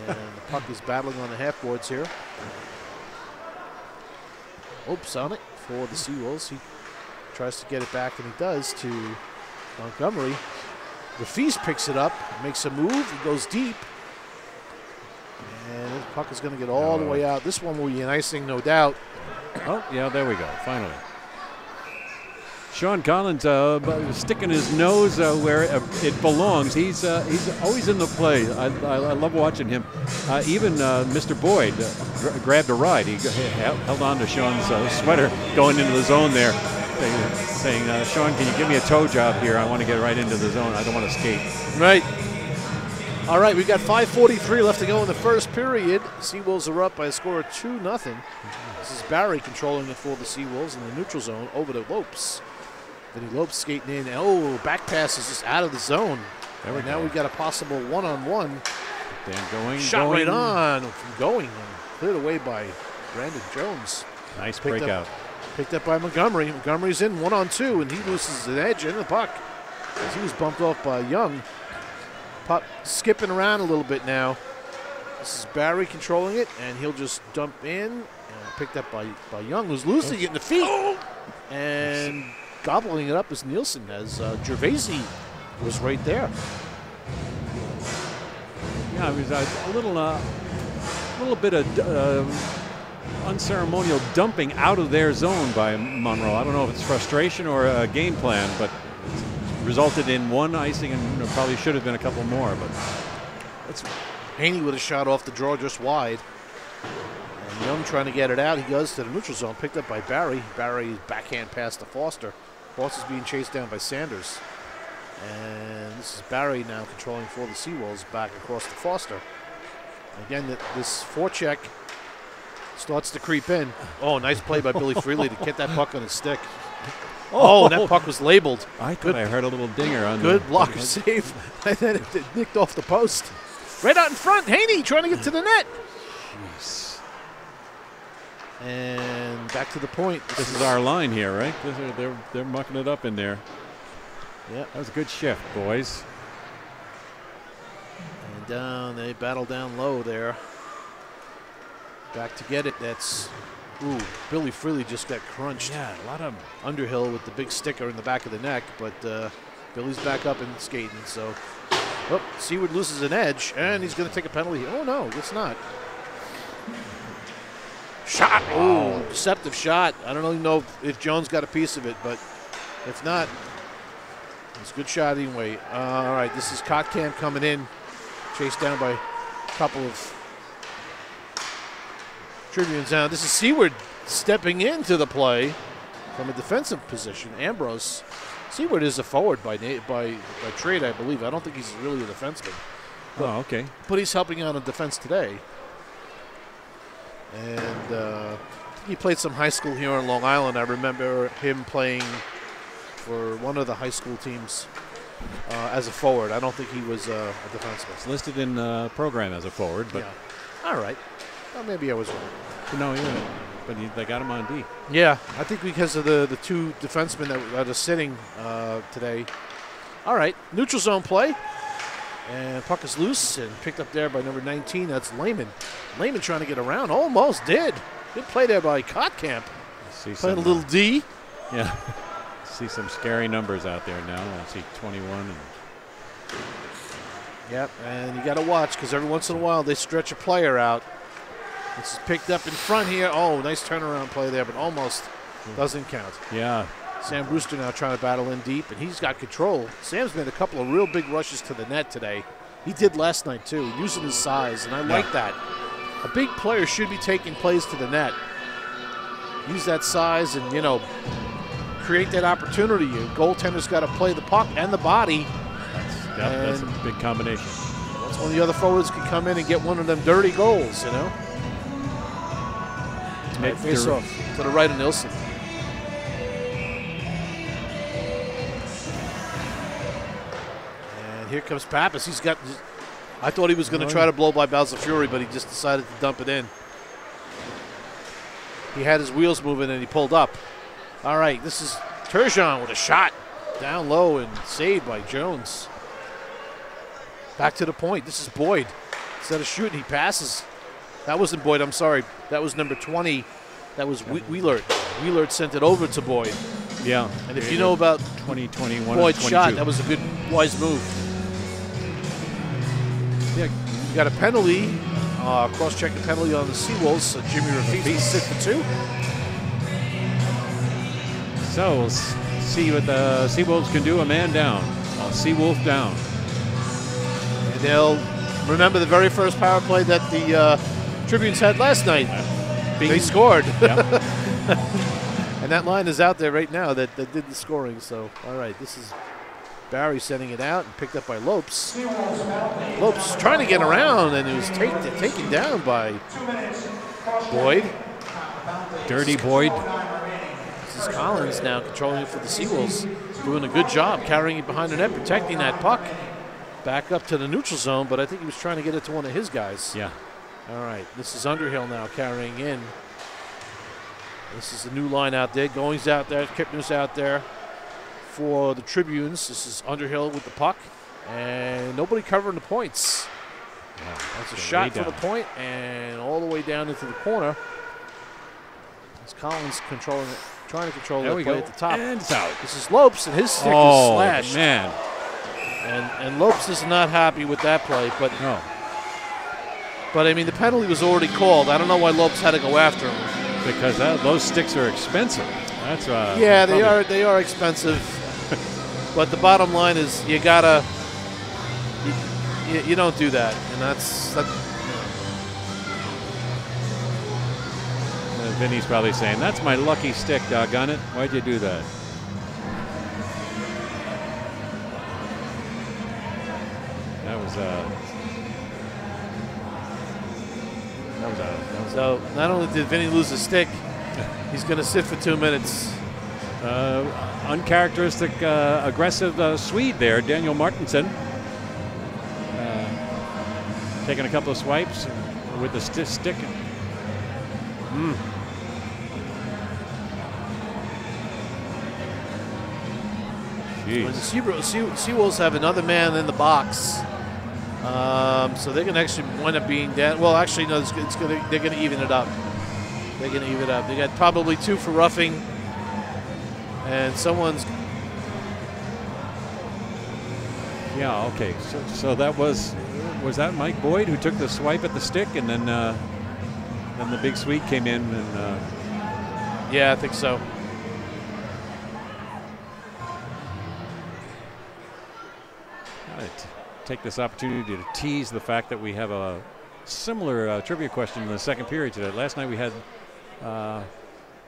And the puck is battling on the half boards here. Oops on it for the Seawolves. He tries to get it back, and he does to Montgomery. The Feast picks it up, makes a move, he goes deep. And this puck is going to get all the way out. This one will be an icing, no doubt. Oh, yeah, there we go, finally. Sean Collins sticking his nose where it belongs. He's always in the play. I love watching him. Even Mr. Boyd grabbed a ride. He held on to Sean's sweater going into the zone there, saying, Sean, can you give me a toe job here? I want to get right into the zone. I don't want to skate. Right. All right, we've got 5:43 left to go in the first period. Seawolves are up by a score of 2-0. This is Barry controlling it for the Seawolves in the neutral zone over to Lopes. Vinny Lopes skating in. Oh, back pass is just out of the zone. There we go. Now we've got a possible one-on-one. Dan going. Shot right on from going. Cleared away by Brandon Jones. Nice breakout. Picked up by Montgomery. Montgomery's in 1-on-2, and he loses an edge in the puck as he was bumped off by Young. Puck skipping around a little bit now. This is Barry controlling it, and he'll just dump in. And picked up by Young, who's losing it in the feet. And gobbling it up is Nielsen, as Gervaisi was right there. Yeah, it was a little bit of unceremonial dumping out of their zone by Monroe. I don't know if it's frustration or a game plan, but it's resulted in one icing, and there probably should have been a couple more. But that's Haney with a shot off the draw just wide. And Young trying to get it out. He goes to the neutral zone, picked up by Barry. Barry's backhand pass to Foster. Foster's being chased down by Sanders. And this is Barry now controlling for the Seawolves back across to Foster. Again, this forecheck starts to creep in. Oh, nice play by Billy Freely to get that puck on his stick. Oh, and that puck was labeled. I thought I heard a little dinger on good blocker save. And then it nicked off the post. Right out in front, Haney trying to get to the net. Jeez. And back to the point. This is our line here, right? They're mucking it up in there. Yeah, that was a good shift, boys. And down, they battle down low there. Back to get it. That's, ooh, Billy Freely just got crunched. Yeah, a lot of Underhill with the big sticker in the back of the neck, but Billy's back up and skating. So, oh, Seward loses an edge, and he's going to take a penalty. Oh no, it's not. Shot! Oh, deceptive shot. I don't even know if Jones got a piece of it, but if not, it's a good shot anyway. All right, this is Kottkamp coming in, chased down by a couple of Tribunes. Now, this is Seward stepping into the play from a defensive position. Ambrose. Seward is a forward by trade, I believe. I don't think he's really a defenseman. But, okay. But he's helping out on defense today. And he played some high school here on Long Island. I remember him playing for one of the high school teams as a forward. I don't think he was a defenseman. It's listed in the program as a forward, but yeah. All right. Well, maybe I was wrong. No, yeah, but they got him on D. Yeah, I think because of the two defensemen that are sitting today. All right, neutral zone play. And puck is loose and picked up there by number 19. That's Lehman. Lehman trying to get around. Almost did. Good play there by Kottkamp. Playing a little D. Yeah. See some scary numbers out there now. I see 21. And yep, and you got to watch because every once in a while they stretch a player out. This is picked up in front here. Oh, nice turnaround play there, but almost doesn't count. Yeah. Sam Brewster now trying to battle in deep, and he's got control. Sam's made a couple of real big rushes to the net today. He did last night, too, using his size, and I like that. A big player should be taking plays to the net. Use that size and, create that opportunity. Your goaltender's got to play the puck and the body. That's a big combination. That's when the other forwards can come in and get one of them dirty goals, Nick Face off to the right of Nilsson. And here comes Pappas. He's got. I thought he was going to try to blow by Balzafury, but he just decided to dump it in. He had his wheels moving and he pulled up. All right, this is Turgeon with a shot down low and saved by Jones. Back to the point. This is Boyd. Instead of shooting, he passes. That wasn't Boyd, I'm sorry. That was number 20. That was Wheelert. Wheelert sent it over to Boyd. Yeah. And if you know about 2021 Boyd's shot, that was a good, wise move. Yeah, you got a penalty. Cross-check the penalty on the Seawolves. Jimmy Rafis sit for 2. So we'll see what the Seawolves can do. A man down. A Seawolf down. And they'll remember the very first power play that the Tribunes had last night. They scored. Yep. And that line is out there right now that did the scoring. So, all right, this is Barry sending it out and picked up by Lopes. Lopes trying to get around, and it was taken down by Boyd. Dirty Boyd. This is Collins now controlling it for the Seawolves. Doing a good job carrying it behind the net, protecting that puck. Back up to the neutral zone, but I think he was trying to get it to one of his guys. Yeah. All right, this is Underhill now carrying in. This is the new line out there. Goings out there, Kipner's out there for the Tribunes. This is Underhill with the puck, and nobody covering the points. Wow, that's a shot for the point, and all the way down into the corner. It's Collins controlling it, trying to control the play at the top. And it's out. This is Lopes, and his stick is slashed. Man. And Lopes is not happy with that play, but no. But I mean, the penalty was already called. I don't know why Lopes had to go after him. Because those sticks are expensive. That's yeah, they are expensive. But the bottom line is you gotta you don't do that, and that's Vinny's probably saying, "That's my lucky stick, doggone it! Why'd you do that?" So not only did Vinny lose a stick, he's going to sit for 2 minutes. Uncharacteristic, aggressive Swede there, Daniel Martinson. Taking a couple of swipes with the stick. The Seawolves have another man in the box. So they're going to actually wind up being down. Well, actually, no, they're going to even it up. They're going to even it up. They got probably 2 for roughing, and someone's. Yeah. Okay. So that was that Mike Boyd who took the swipe at the stick, and then the big Swede came in and. Yeah, I think so. Take this opportunity to tease the fact that we have a similar trivia question in the second period today. Last night we had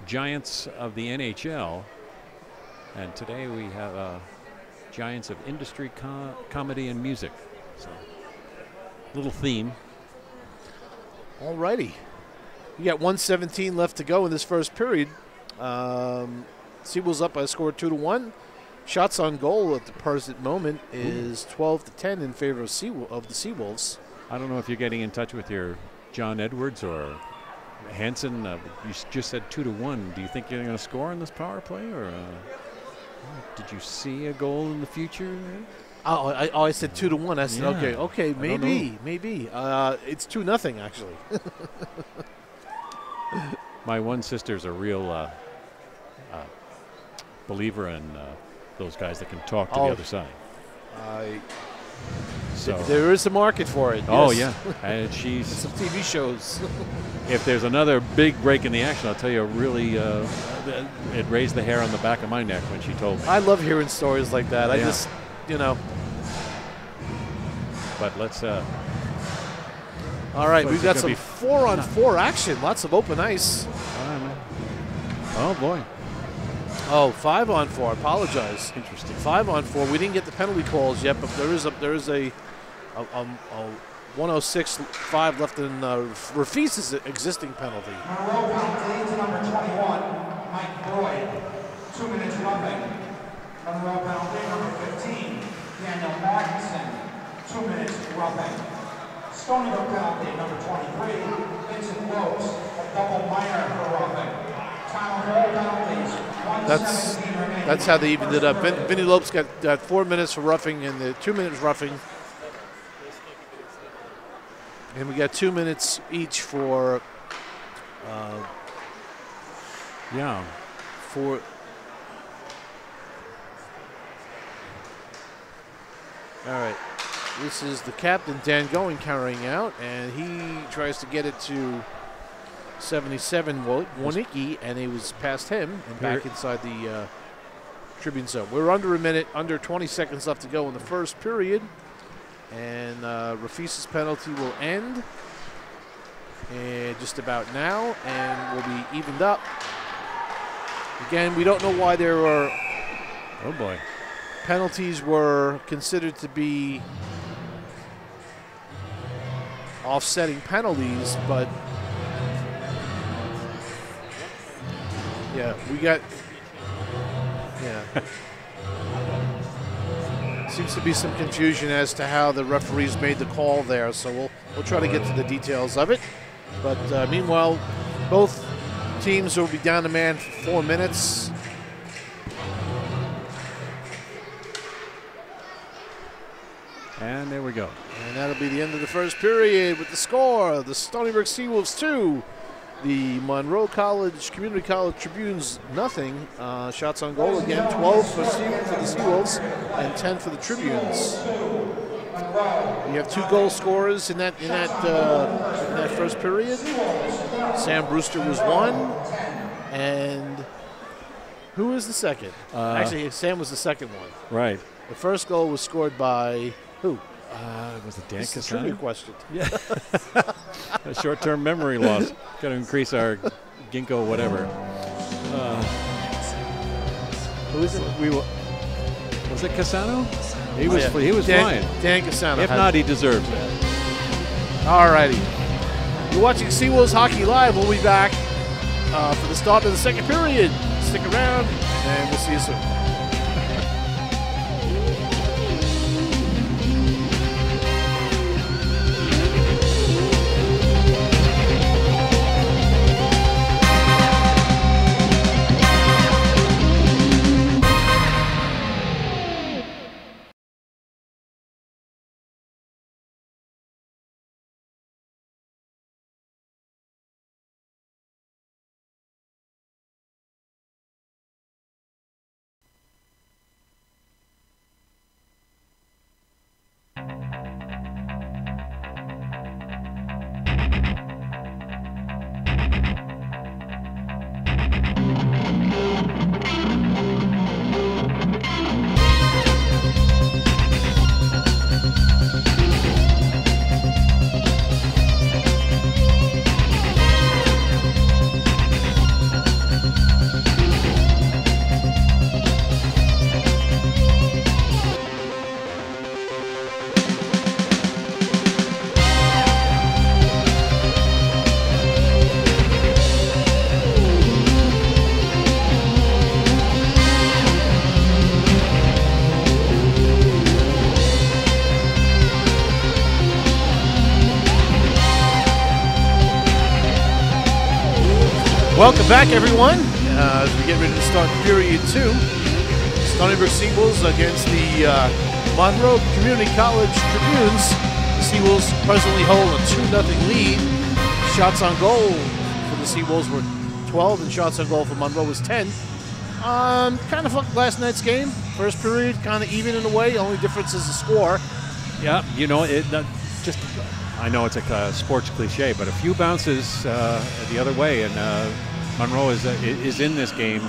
Giants of the NHL, and today we have Giants of industry, comedy, and music. So, little theme. All righty. You got 1:17 left to go in this first period. Seawolves up by a score of 2-1. Shots on goal at the present moment is 12-10 in favor of the Seawolves. I don't know if you're getting in touch with your John Edwards or Hansen. You just said 2-1. Do you think you're going to score on this power play, or did you see a goal in the future? I said 2-1. I said okay, maybe. It's 2-0 actually. My one sister's a real believer in those guys that can talk to the other side. So there is a market for it. Oh yes. yeah, and she's some TV shows. If there's another big break in the action, I'll tell you, really, it raised the hair on the back of my neck when she told me. I love hearing stories like that. I just, But let's. All right, we've got some 4-on-4 action. Lots of open ice. Oh boy. Oh, 5-on-4. I apologize. Interesting. 5-on-4. We didn't get the penalty calls yet, but there is a 106.5 left in Rafis's existing penalty. Monroe penalty to number 21, Mike Boyd. 2 minutes roughing. Monroe penalty number 15, Daniel Magnuson. 2 minutes roughing. Stony Brook penalty number 23, Vincent Lopes. A double minor for roughing. Time of all penalties. 1:17 remaining. That's how they evened it up. Vinny Lopes got 4 minutes for roughing and the 2 minutes roughing. And we got 2 minutes each for for all right. This is the captain, Dan Going, carrying out, and he tries to get it to 77 Wonicky, and it was past him and back inside the Tribune zone. We're under a minute, under 20 seconds left to go in the first period, and Rafis's penalty will end just about now, and will be evened up. Again, we don't know why there are. Oh boy. Penalties were considered to be offsetting penalties, but yeah, we got seems to be some confusion as to how the referees made the call there, so we'll try to get to the details of it. But meanwhile, both teams will be down a man for 4 minutes. And there we go. And that'll be the end of the first period with the score. The Stony Brook Seawolves 2, the Monroe Community College Tribunes nothing. Shots on goal again, 12 for the Seawolves and 10 for the Tribunes. We have 2 goal scorers in that first period. Sam Brewster was 1, and who was the second? Actually, Sam was the second one. Right. The first goal was scored by who? Was it Dan This is a Cassano? trivia question. Yeah. A short-term memory loss. Got to increase our ginkgo whatever. Who is it? Was it Cassano? He was. Yeah. He was flying. Dan Cassano. If not, he deserves it. All righty. You're watching Seawolves Hockey Live. We'll be back for the start of the second period. Stick around, and we'll see you soon. Welcome back, everyone. As we get ready to start period 2, Stony Brook Seawolves against the Monroe Community College Tribunes. The Seawolves presently hold a 2-0 lead. Shots on goal for the Seawolves were 12, and shots on goal for Monroe was 10. Kind of like last night's game. First period, kind of even in a way. Only difference is the score. Yeah, you know, I know it's a sports cliche, but a few bounces the other way, and Monroe is in this game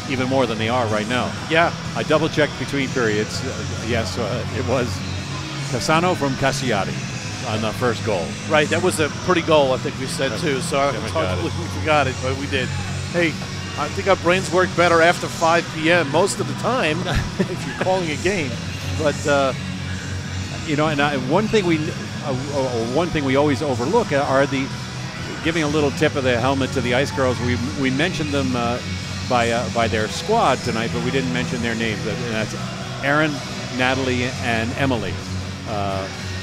even more than they are right now. Yeah. I double-checked between periods. Yes, it was Cassano from Cassiati on the first goal. Right, that was a pretty goal, I think we said, too. So I totally forgot it, but we did. Hey, I think our brains work better after 5 p.m. most of the time, if you're calling a game. But You know, and one thing we always overlook are the giving a little tip of the helmet to the Ice Girls. We mentioned them by their squad tonight, but we didn't mention their names. And that's Erin, Natalie, and Emily.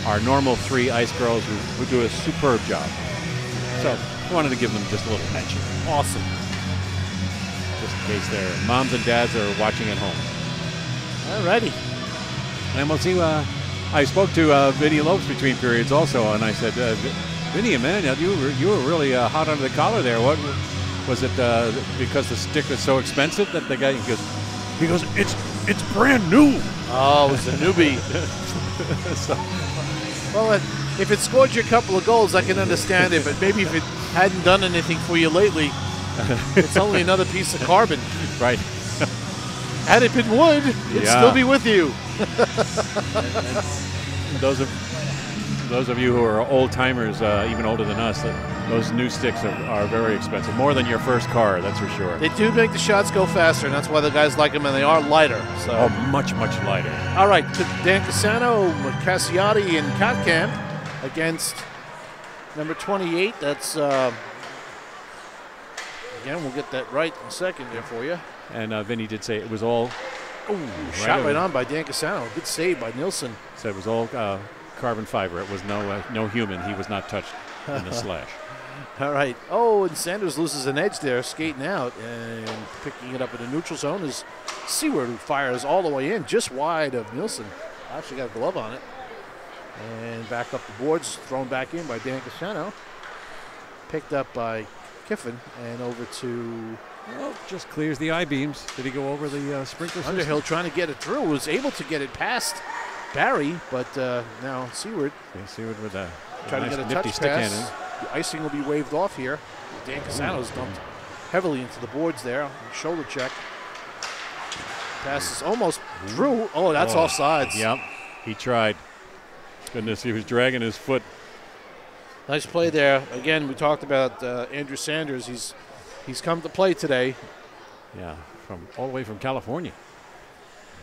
Our normal 3 Ice Girls who do a superb job. So I wanted to give them just a little mention. Awesome. Just in case their moms and dads are watching at home. Alrighty. And we'll see. I spoke to Vinny Lopes between periods also, and I said, Vinny, man, you were really hot under the collar there. What was it? Because the stick was so expensive that the guy he goes, it's brand new. Oh, it was a newbie. So, well, if it scored you a couple of goals, I can understand it. But maybe if it hadn't done anything for you lately, it's only another piece of carbon. Right. Had it been wood, it'd still be with you. And those of you who are old timers, even older than us, those new sticks are very expensive. More than your first car, that's for sure. They do make the shots go faster, and that's why the guys like them, and they are lighter. So. Oh, much, much lighter. All right, Dan Casano, Cassiotti, and Kotkamp against number 28. That's, again, we'll get that right in a second there for you. And Vinny did say it was all... Shot right on by Dan Casano. Good save by Nielsen. Said it was all carbon fiber. It was no human. He was not touched in the slash. All right. Oh, and Sanders loses an edge there, skating out, and picking it up in the neutral zone is Seward, who fires all the way in, just wide of Nielsen. Actually got a glove on it. And back up the boards, thrown back in by Dan Casano. Picked up by Kiffin, and over to... Well, just clears the I-beams. Did he go over the sprinkler system? Underhill trying to get it through. Was able to get it past Barry, but now Seward. Okay, Seward with a trying nice to get a nifty touch stick pass. cannon. The icing will be waved off here. Dan Casano's dumped heavily into the boards there. Shoulder check. Passes almost through. Oh, that's offsides. Yep, he tried. Goodness, he was dragging his foot. Nice play there. Again, we talked about Andrew Sanders. He's come to play today. Yeah, from all the way from California.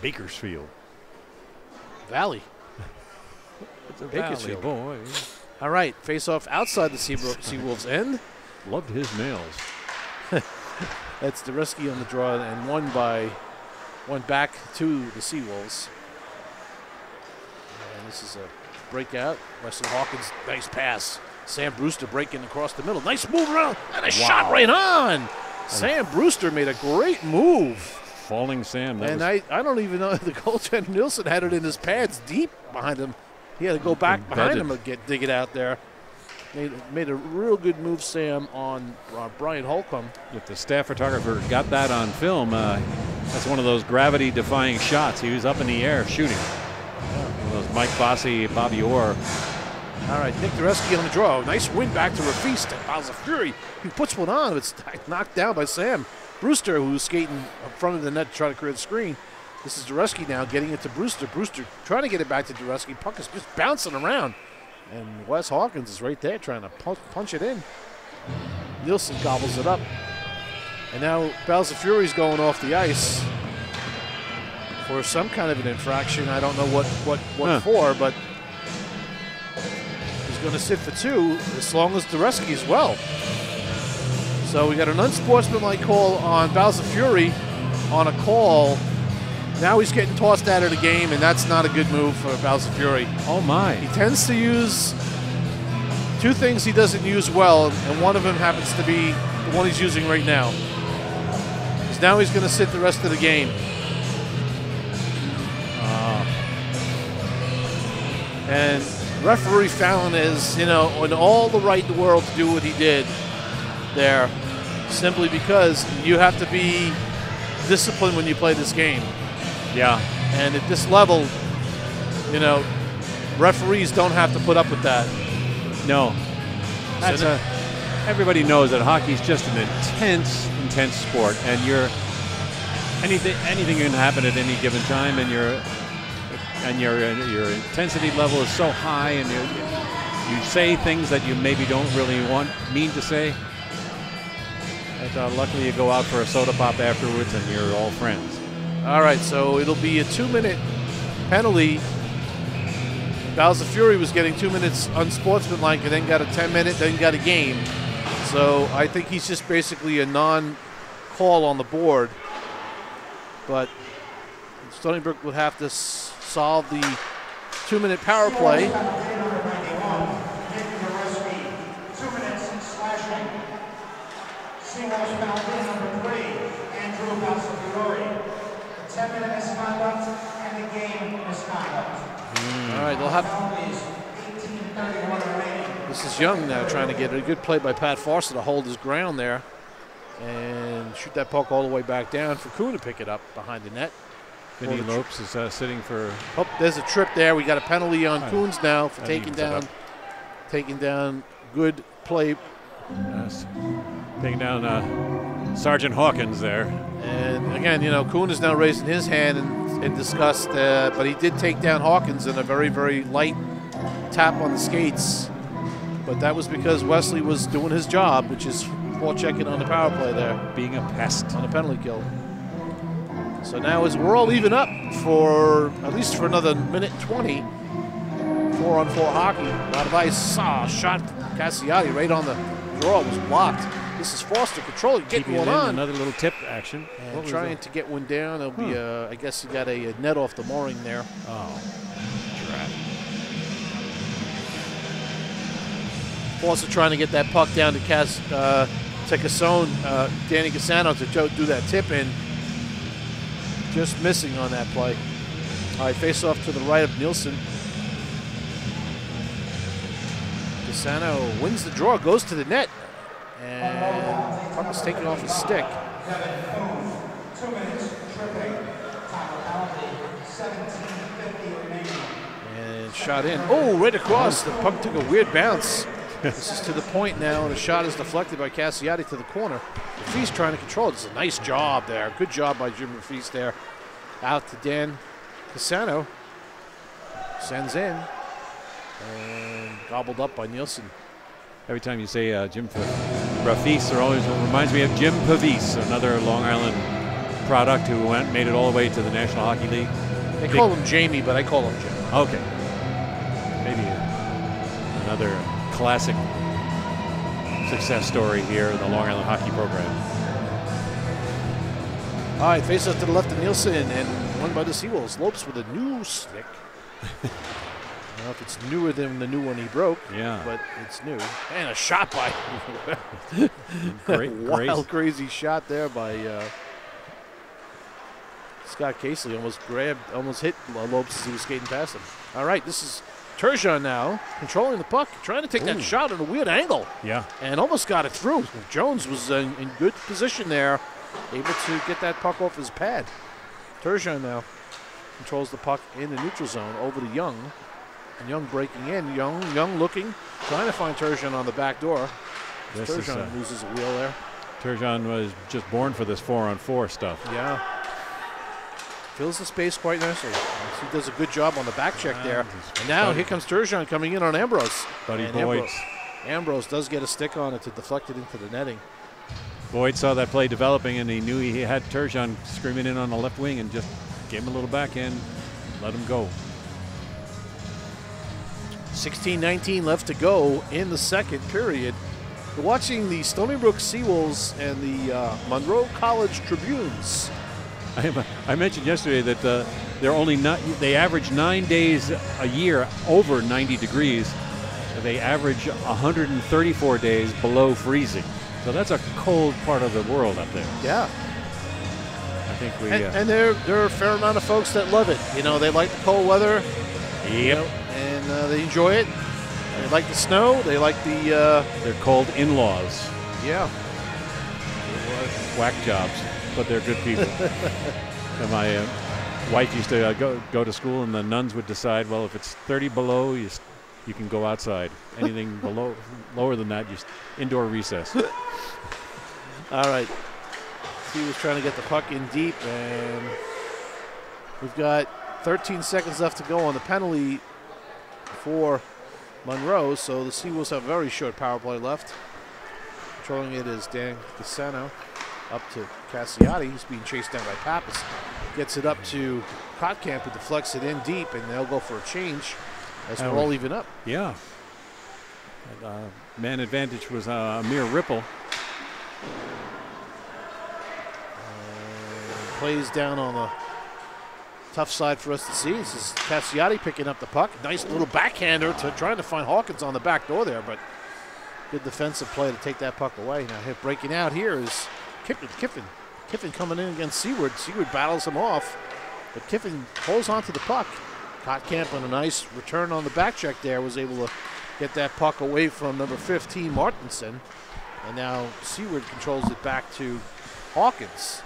Bakersfield. Valley. It's a Bakersfield. Valley boy. All right, face off outside the Seawolves end. Loved his nails. That's Dereski on the draw, and one back to the Seawolves. And this is a breakout. Wesley Hawkins, nice pass. Sam Brewster breaking across the middle. Nice move around, and a shot right on. Sam Brewster made a great move. Falling Sam. And I don't even know, the goaltender Nielsen had it in his pads deep behind him. He had to go back behind him and dig it out there. Made a real good move, Sam, on Brian Holcomb. If the staff photographer got that on film, that's one of those gravity-defying shots. He was up in the air shooting. One of those Mike Bossy, Bobby Orr. All right, Nick Dereski on the draw. Nice win back to Rafis. Bowser Fury. He puts one on. It's knocked down by Sam Brewster, who's skating up front of the net to try to create a screen. This is Dereski now getting it to Brewster. Brewster trying to get it back to Dereski. Puck is just bouncing around. And Wes Hawkins is right there trying to punch it in. Nielsen gobbles it up. And now Bowser Fury's going off the ice for some kind of an infraction. I don't know what for, but he's going to sit for 2 as long as Dereski as well. So we got an unsportsmanlike call on Bowser Fury on a call. Now he's getting tossed out of the game, and that's not a good move for Bowser Fury. Oh, my. He tends to use 2 things he doesn't use well, and one of them happens to be the one he's using right now. Because now he's going to sit the rest of the game. And referee Fallon is, in all the right in the world to do what he did there, simply because you have to be disciplined when you play this game. Yeah. And at this level, referees don't have to put up with that. No. Everybody knows that hockey's just an intense sport, and anything can happen at any given time, and your intensity level is so high, and you say things that you maybe don't really mean to say. And luckily, you go out for a soda pop afterwards, and you're all friends. All right, so it'll be a 2-minute penalty. Bowser Fury was getting 2 minutes unsportsmanlike and then got a 10-minute, then got a game. So I think he's just basically a non-call on the board. But Stony Brook would have to solve the 2-minute power play. Seawolves penalty number 3, Andrew Bowser Fury. 10-minute misconduct and the game misconduct. All right, they'll have. This is Young now trying to get a good play by Pat Foster to hold his ground there and shoot that puck all the way back down for Kuhn to pick it up behind the net. Vinny Lopes is sitting for. Oh, there's a trip there. We got a penalty on Kuhn's now for taking down good play. Yes. Taking down Sergeant Hawkins there. And again, you know, Kuhn is now raising his hand in disgust, but he did take down Hawkins in a very, very light tap on the skates. But that was because Wesley was doing his job, which is checking on the power play there. Being a pest. On a penalty kill. So now we're all even up for at least for another minute 20. 4-on-4 hockey. A lot of ice. Shot Cassiati right on the draw. It was blocked. This is Foster controlling, getting one on. Another little tip action. And trying to get one down. It'll be, I guess he got a net off the mooring there. Oh, trap. Foster trying to get that puck down to Casone, Danny Cassano to do that tip in. Just missing on that play. All right, face off to the right of Nielsen. Cassano wins the draw, goes to the net. And puck is taken off his stick. 2 minutes, tripping. Time penalty, 17:50 remaining. And shot in. Oh, right across. The puck took a weird bounce. This is to the point now, and the shot is deflected by Cassiati to the corner. Rafis trying to control it. It's a nice job there. Good job by Jim Rafis there. Out to Dan Cassano. Sends in. And gobbled up by Nielsen. Every time you say Jim Rafis, it always reminds me of Jim Pavis, another Long Island product who made it all the way to the National Hockey League. They call him Jamie, but I call him Jim. Okay. Maybe another classic success story here in the Long Island hockey program. All right, face up to the left of Nielsen and won by the Seawolves. Lopes with a new stick. I don't know if it's newer than the new one he broke, but it's new. And a shot by wild, crazy shot there by Scott Casely. Almost hit Lopes as he was skating past him. All right, this is Turgeon now controlling the puck, trying to take that shot at a weird angle. Yeah. And almost got it through. Jones was in good position there, able to get that puck off his pad. Turgeon now controls the puck in the neutral zone over to Young. And Young breaking in. Young looking, trying to find Turgeon on the back door. Turgeon loses a wheel there. Turgeon was just born for this 4-on-4 stuff. Yeah. Fills the space quite nicely. He does a good job on the back check there. And now here comes Turgeon coming in on Ambrose. Buddy Boyd. Ambrose does get a stick on it to deflect it into the netting. Boyd saw that play developing and he knew he had Turgeon screaming in on the left wing and just gave him a little backhand, let him go. 16:19 left to go in the second period. We're watching the Stony Brook Seawolves and the Monroe College Tribunes. I mentioned yesterday that they average 9 days a year over 90 degrees. They average 134 days below freezing. So that's a cold part of the world up there. Yeah. I think we. And there are a fair amount of folks that love it. You know, they like the cold weather. Yep. You know, and they enjoy it. They like the snow. They like the. They're called in-laws. Yeah. Whack jobs, but they're good people. And my wife used to go to school, and the nuns would decide, well, if it's 30 below, you can go outside. Anything lower than that, just indoor recess. All right. He was trying to get the puck in deep, and we've got 13 seconds left to go on the penalty for Monroe, so the Seawolves have a very short power play left. Controlling it is Dan Cassano. Up to Cassiati. He's being chased down by Pappas. Gets it up to Kotkamp, who deflects it in deep, and they'll go for a change. as we're all even up. Yeah. Man advantage was a mere ripple. Plays down on the tough side for us to see. This is Cassiotti picking up the puck. Nice little backhander to trying to find Hawkins on the back door there, but good defensive play to take that puck away. Now breaking out here is Kiffin. Kiffin coming in against Seward. Seward battles him off, but Kiffin holds onto the puck. Kotkamp on a nice return on the back check there was able to get that puck away from number 15, Martinson. And now Seward controls it back to Hawkins.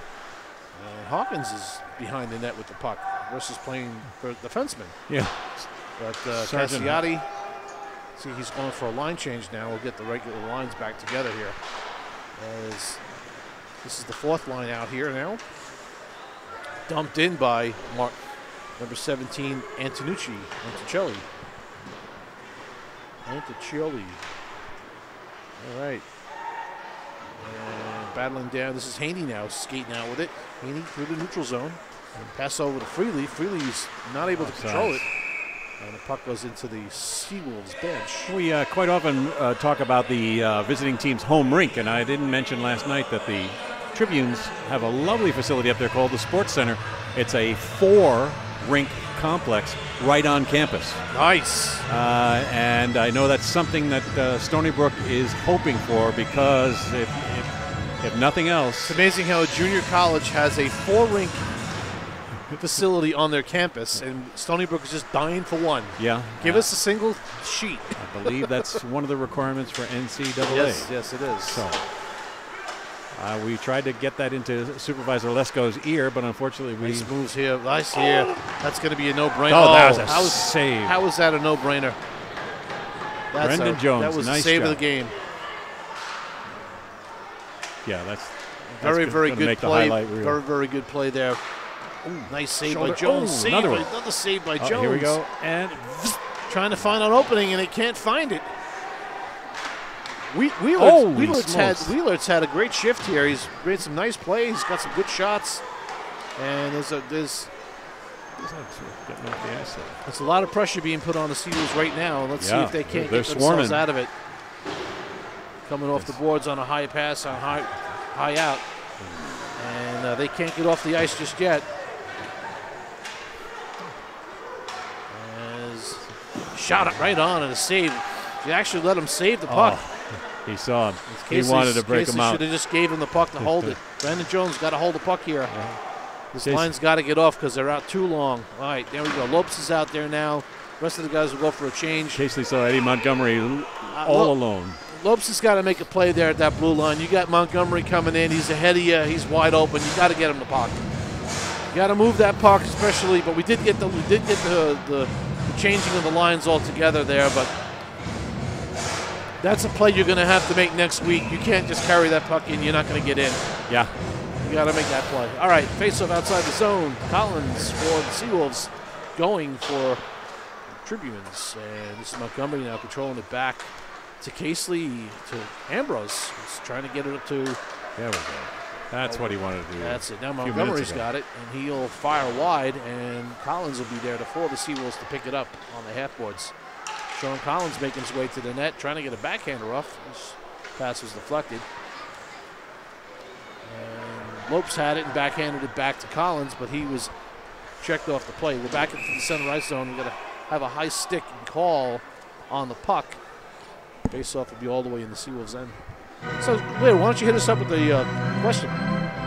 And Hawkins is behind the net with the puck versus playing for defenseman. Yeah. But Cassiotti, see, he's going for a line change now. We'll get the regular lines back together here. As this is the fourth line out here now. Dumped in by number 17, Anticelli. All right. And battling down. This is Haney now, skating out with it. Haney through the neutral zone. And pass over to Freely. Freely's not able to control it. And the puck goes into the Seawolves bench. We quite often talk about the visiting team's home rink, and I didn't mention last night that the Tribunes have a lovely facility up there called the Sports Center. It's a 4-rink complex right on campus. Nice. And I know that's something that Stony Brook is hoping for, because if nothing else. It's amazing how a junior college has a 4-rink facility on their campus, and Stony Brook is just dying for one. Yeah. Give us a single sheet. I believe that's one of the requirements for NCAA. Yes, it is. So we tried to get that into Supervisor Lesko's ear, but unfortunately we... Nice moves here. Nice here. That's going to be a no-brainer. Oh, that was a save. How was that a no-brainer? Brendan Jones, that was nice the save job of the game. Yeah, that's very good play. Very, very good play there. Ooh, nice save by shoulder. Jones. Another save by Jones. Here we go. And trying to find an opening, and they can't find it. Wheeler's had a great shift here. He's made some nice plays. He's got some good shots. And there's a lot of pressure being put on the Seawolves right now. Let's see if they can't get themselves out of it. Coming off the boards on a high pass, on high out. And they can't get off the ice just yet. As shot it right on and a save. He actually let him save the puck. He saw him. He wanted to break him out. Should have just gave him the puck to hold it. Brandon Jones got to hold the puck here. This line's got to get off because they're out too long. All right, there we go. Lopes is out there now. The rest of the guys will go for a change. Casely saw Eddie Montgomery all alone. Lopes has got to make a play there at that blue line. You got Montgomery coming in. He's ahead of you. He's wide open. You got to get him the puck. You got to move that puck, especially. But we did get the changing of the lines altogether there. But that's a play you're going to have to make next week. You can't just carry that puck in. You're not going to get in. Yeah. You got to make that play. All right, face-off outside the zone. Collins for the Seawolves going for Tribunes. And this is Montgomery now controlling it back to Casely, to Ambrose. He's trying to get it up to... There we go. That's what he wanted to do. That's it. Now Montgomery's got it, and he'll fire wide, and Collins will be there to for the Seawolves to pick it up on the half-boards. Sean Collins making his way to the net, trying to get a backhander off. This pass was deflected. And Lopes had it and backhanded it back to Collins, but he was checked off the play. We're back into the center ice zone. We're going to have a high stick and call on the puck. Face-off will be all the way in the Seawolves end. So, Blair, why don't you hit us up with the question?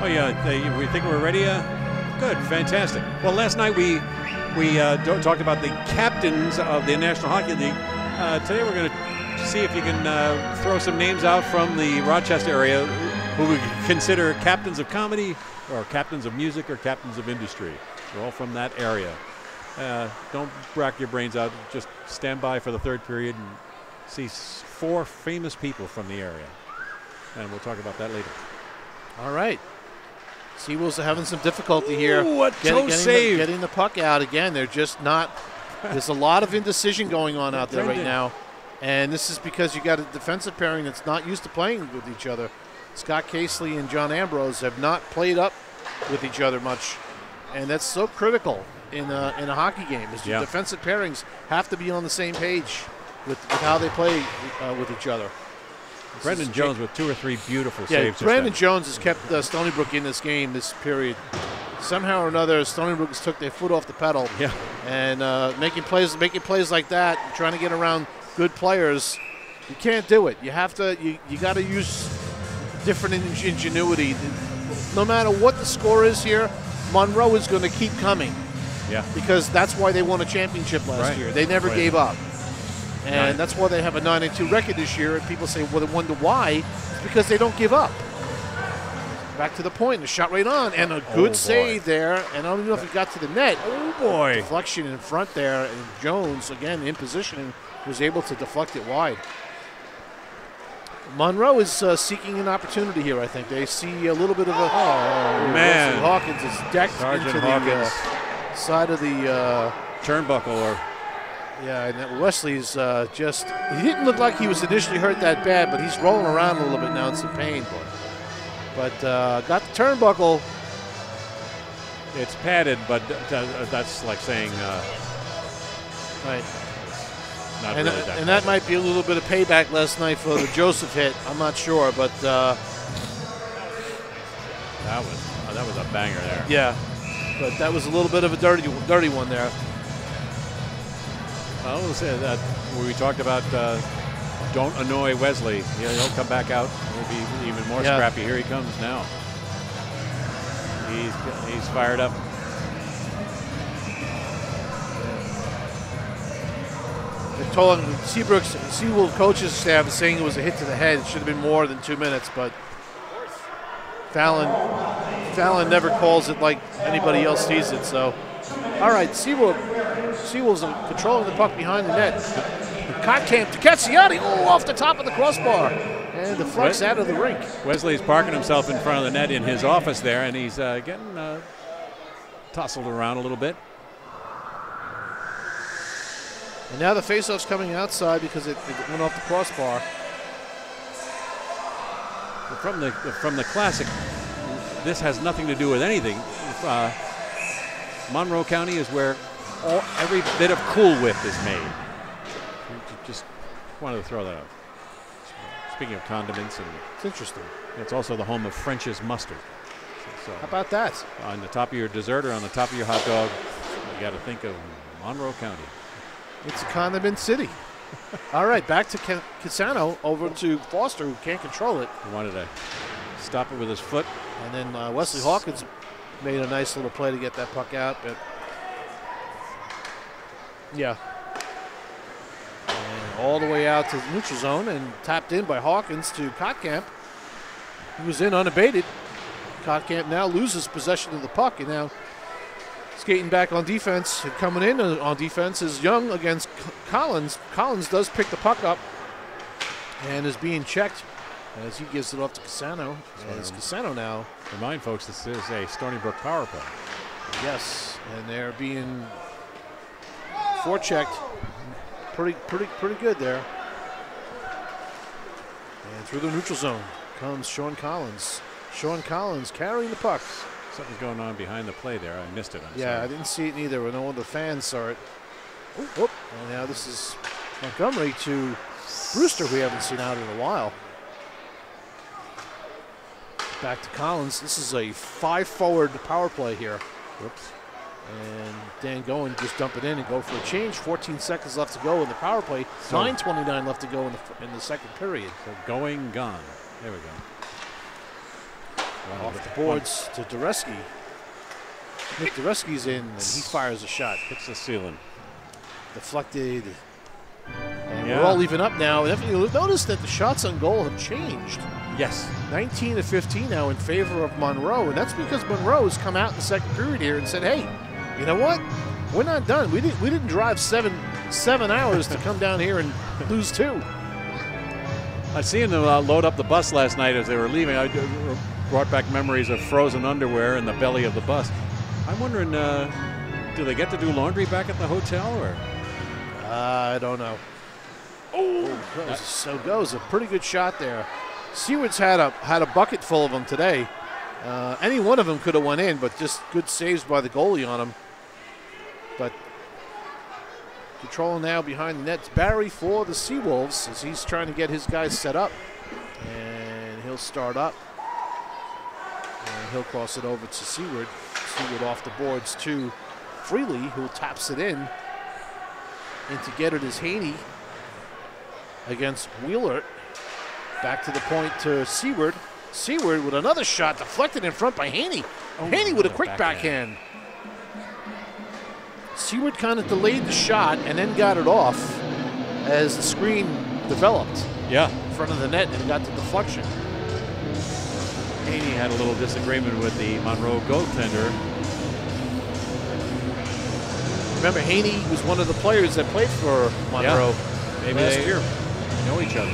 Oh, yeah. We think we're ready? Good. Fantastic. Well, last night we talked about the captains of the National Hockey League. Today we're going to see if you can throw some names out from the Rochester area who we consider captains of comedy or captains of music or captains of industry. They're all from that area. Don't rack your brains out. Just stand by for the third period and see 4 famous people from the area. And we'll talk about that later. All right. Seawolves are having some difficulty here. What getting the puck out again. They're just not. There's a lot of indecision going on out there right now. And this is because you got a defensive pairing that's not used to playing with each other. Scott Casely and John Ambrose have not played up with each other much. And that's so critical in a hockey game. Is your defensive pairings have to be on the same page with how they play with each other. Brendan Jones with 2 or 3 beautiful saves. Brandon Jones has kept Stony Brook in this game, this period. Somehow or another, Stony Brook has took their foot off the pedal. Yeah. And making plays like that, trying to get around good players. You can't do it. You have to. You got to use different ingenuity. No matter what the score is here, Monroe is going to keep coming. Yeah. Because that's why they won a championship last year. They never gave up. And that's why they have a 9-2 record this year. And people say, well, they wonder why. It's because they don't give up. Back to the point, the shot right on, and a good save there. And I don't even know if it got to the net. Oh, boy. Deflection in front there. And Jones, again, in position, was able to deflect it wide. Monroe is seeking an opportunity here, I think. They see a little bit of a... Oh, man. Hawkins is decked Sergeant into Hawkins. the side of the... turnbuckle. Yeah, and Wesley's just... He didn't look like he was initially hurt that bad, but he's rolling around a little bit now in some pain. But got the turnbuckle. It's padded, but that's like saying... right. Not and, really that and that might be a little bit of payback last night for the Joseph hit. I'm not sure, but... that was a banger there. Yeah, but that was a little bit of a dirty one there. I will say that we talked about don't annoy Wesley. He'll come back out. He'll be even more scrappy. Here he comes now. He's fired up. They told him, Seawolves coaches staff is saying it was a hit to the head. It should have been more than 2 minutes, but Fallon never calls it like anybody else sees it. So, all right, Seawolves are controlling the puck behind the net. Kotkamp to Cassiani, off the top of the crossbar, and deflects out of the rink. Wesley's parking himself in front of the net in his office there, and he's getting tousled around a little bit. And now the faceoff's coming outside because it went off the crossbar. From the classic, this has nothing to do with anything. Monroe County is where every bit of Cool Whip is made. Just wanted to throw that out. Speaking of condiments, and it's interesting. It's also the home of French's mustard. So how about that? On the top of your dessert or on the top of your hot dog, you got to think of Monroe County. It's a condiment city. All right, back to Casano, over to Foster, who can't control it. He wanted to stop it with his foot. And then Wesley Hawkins made a nice little play to get that puck out. But yeah. And all the way out to the neutral zone and tapped in by Hawkins to Kotkamp. He was in unabated. Kotkamp now loses possession of the puck, and now skating back on defense and coming in on defense is Young against Collins. Collins does pick the puck up and is being checked as he gives it off to Casano. And it's Casano now. Remind folks, this is a Stony Brook power play. Yes, and they're being forechecked. Pretty good there. And through the neutral zone comes Sean Collins. Sean Collins carrying the puck. Something's going on behind the play there. I missed it. I'm sorry. I didn't see it neither. No one of the fans saw it. And now this is Montgomery to Brewster, who we haven't seen out in a while. Back to Collins. This is a 5-forward power play here. Whoops. And Dan Goen just dump it in and go for a change. 14 seconds left to go in the power play. 9:29 left to go in the second period. So going gone. There we go. Off the boards to Dureski. Nick Dureski's in, and he fires a shot. Hits the ceiling. Deflected. And we're all even up now. Definitely notice that the shots on goal have changed. Yes. 19 to 15 now in favor of Monroe, and that's because Monroe has come out in the second period here and said, hey, you know what? We're not done. We didn't drive seven hours to come down here and lose 2. I seen them load up the bus last night as they were leaving. I brought back memories of frozen underwear in the belly of the bus. I'm wondering, do they get to do laundry back at the hotel, or? I don't know. So goes a pretty good shot there. Seward's had a bucket full of them today. Any one of them could have went in, but just good saves by the goalie on him. But control now behind the net. It's Barry for the Seawolves as he's trying to get his guys set up. And he'll start up. And he'll cross it over to Seward. Seward off the boards to Freely, who taps it in. And to get it is Haney against Wheeler. Back to the point to Seward. Seward with another shot deflected in front by Haney. Haney with a quick backhand. Seward kind of delayed the shot and then got it off as the screen developed. Yeah. In front of the net and got the deflection. Haney had a little disagreement with the Monroe goaltender. Remember, Haney was one of the players that played for Monroe Maybe last they year. know each other.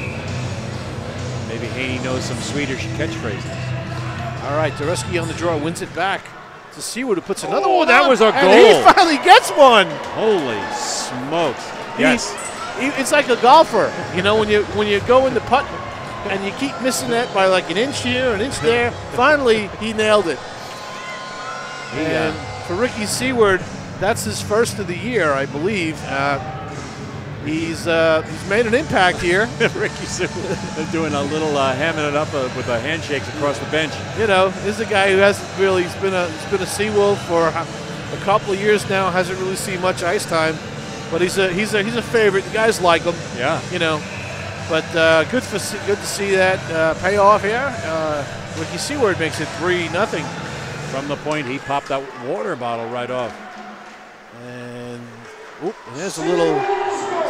Maybe Haney knows some Swedish catchphrases. All right, Dureski on the draw, wins it back to Seward, who puts another Oh, one that on, was a and goal. he finally gets one. Holy smokes! Yes. It's like a golfer, you know, when you go in the putt and you keep missing that by like an inch here, an inch there. Finally, he nailed it. And for Ricky Seward, that's his first of the year, I believe. He's made an impact here. Ricky Seward doing a little hamming it up with the handshakes across the bench. You know, this is a guy who hasn't really. He's been a Seawolf for a couple of years now. Hasn't really seen much ice time, but he's a favorite. The guys like him. Yeah. You know, but good to see that pay off here. Ricky Seward makes it 3-0. From the point, he popped that water bottle right off. And there's a little.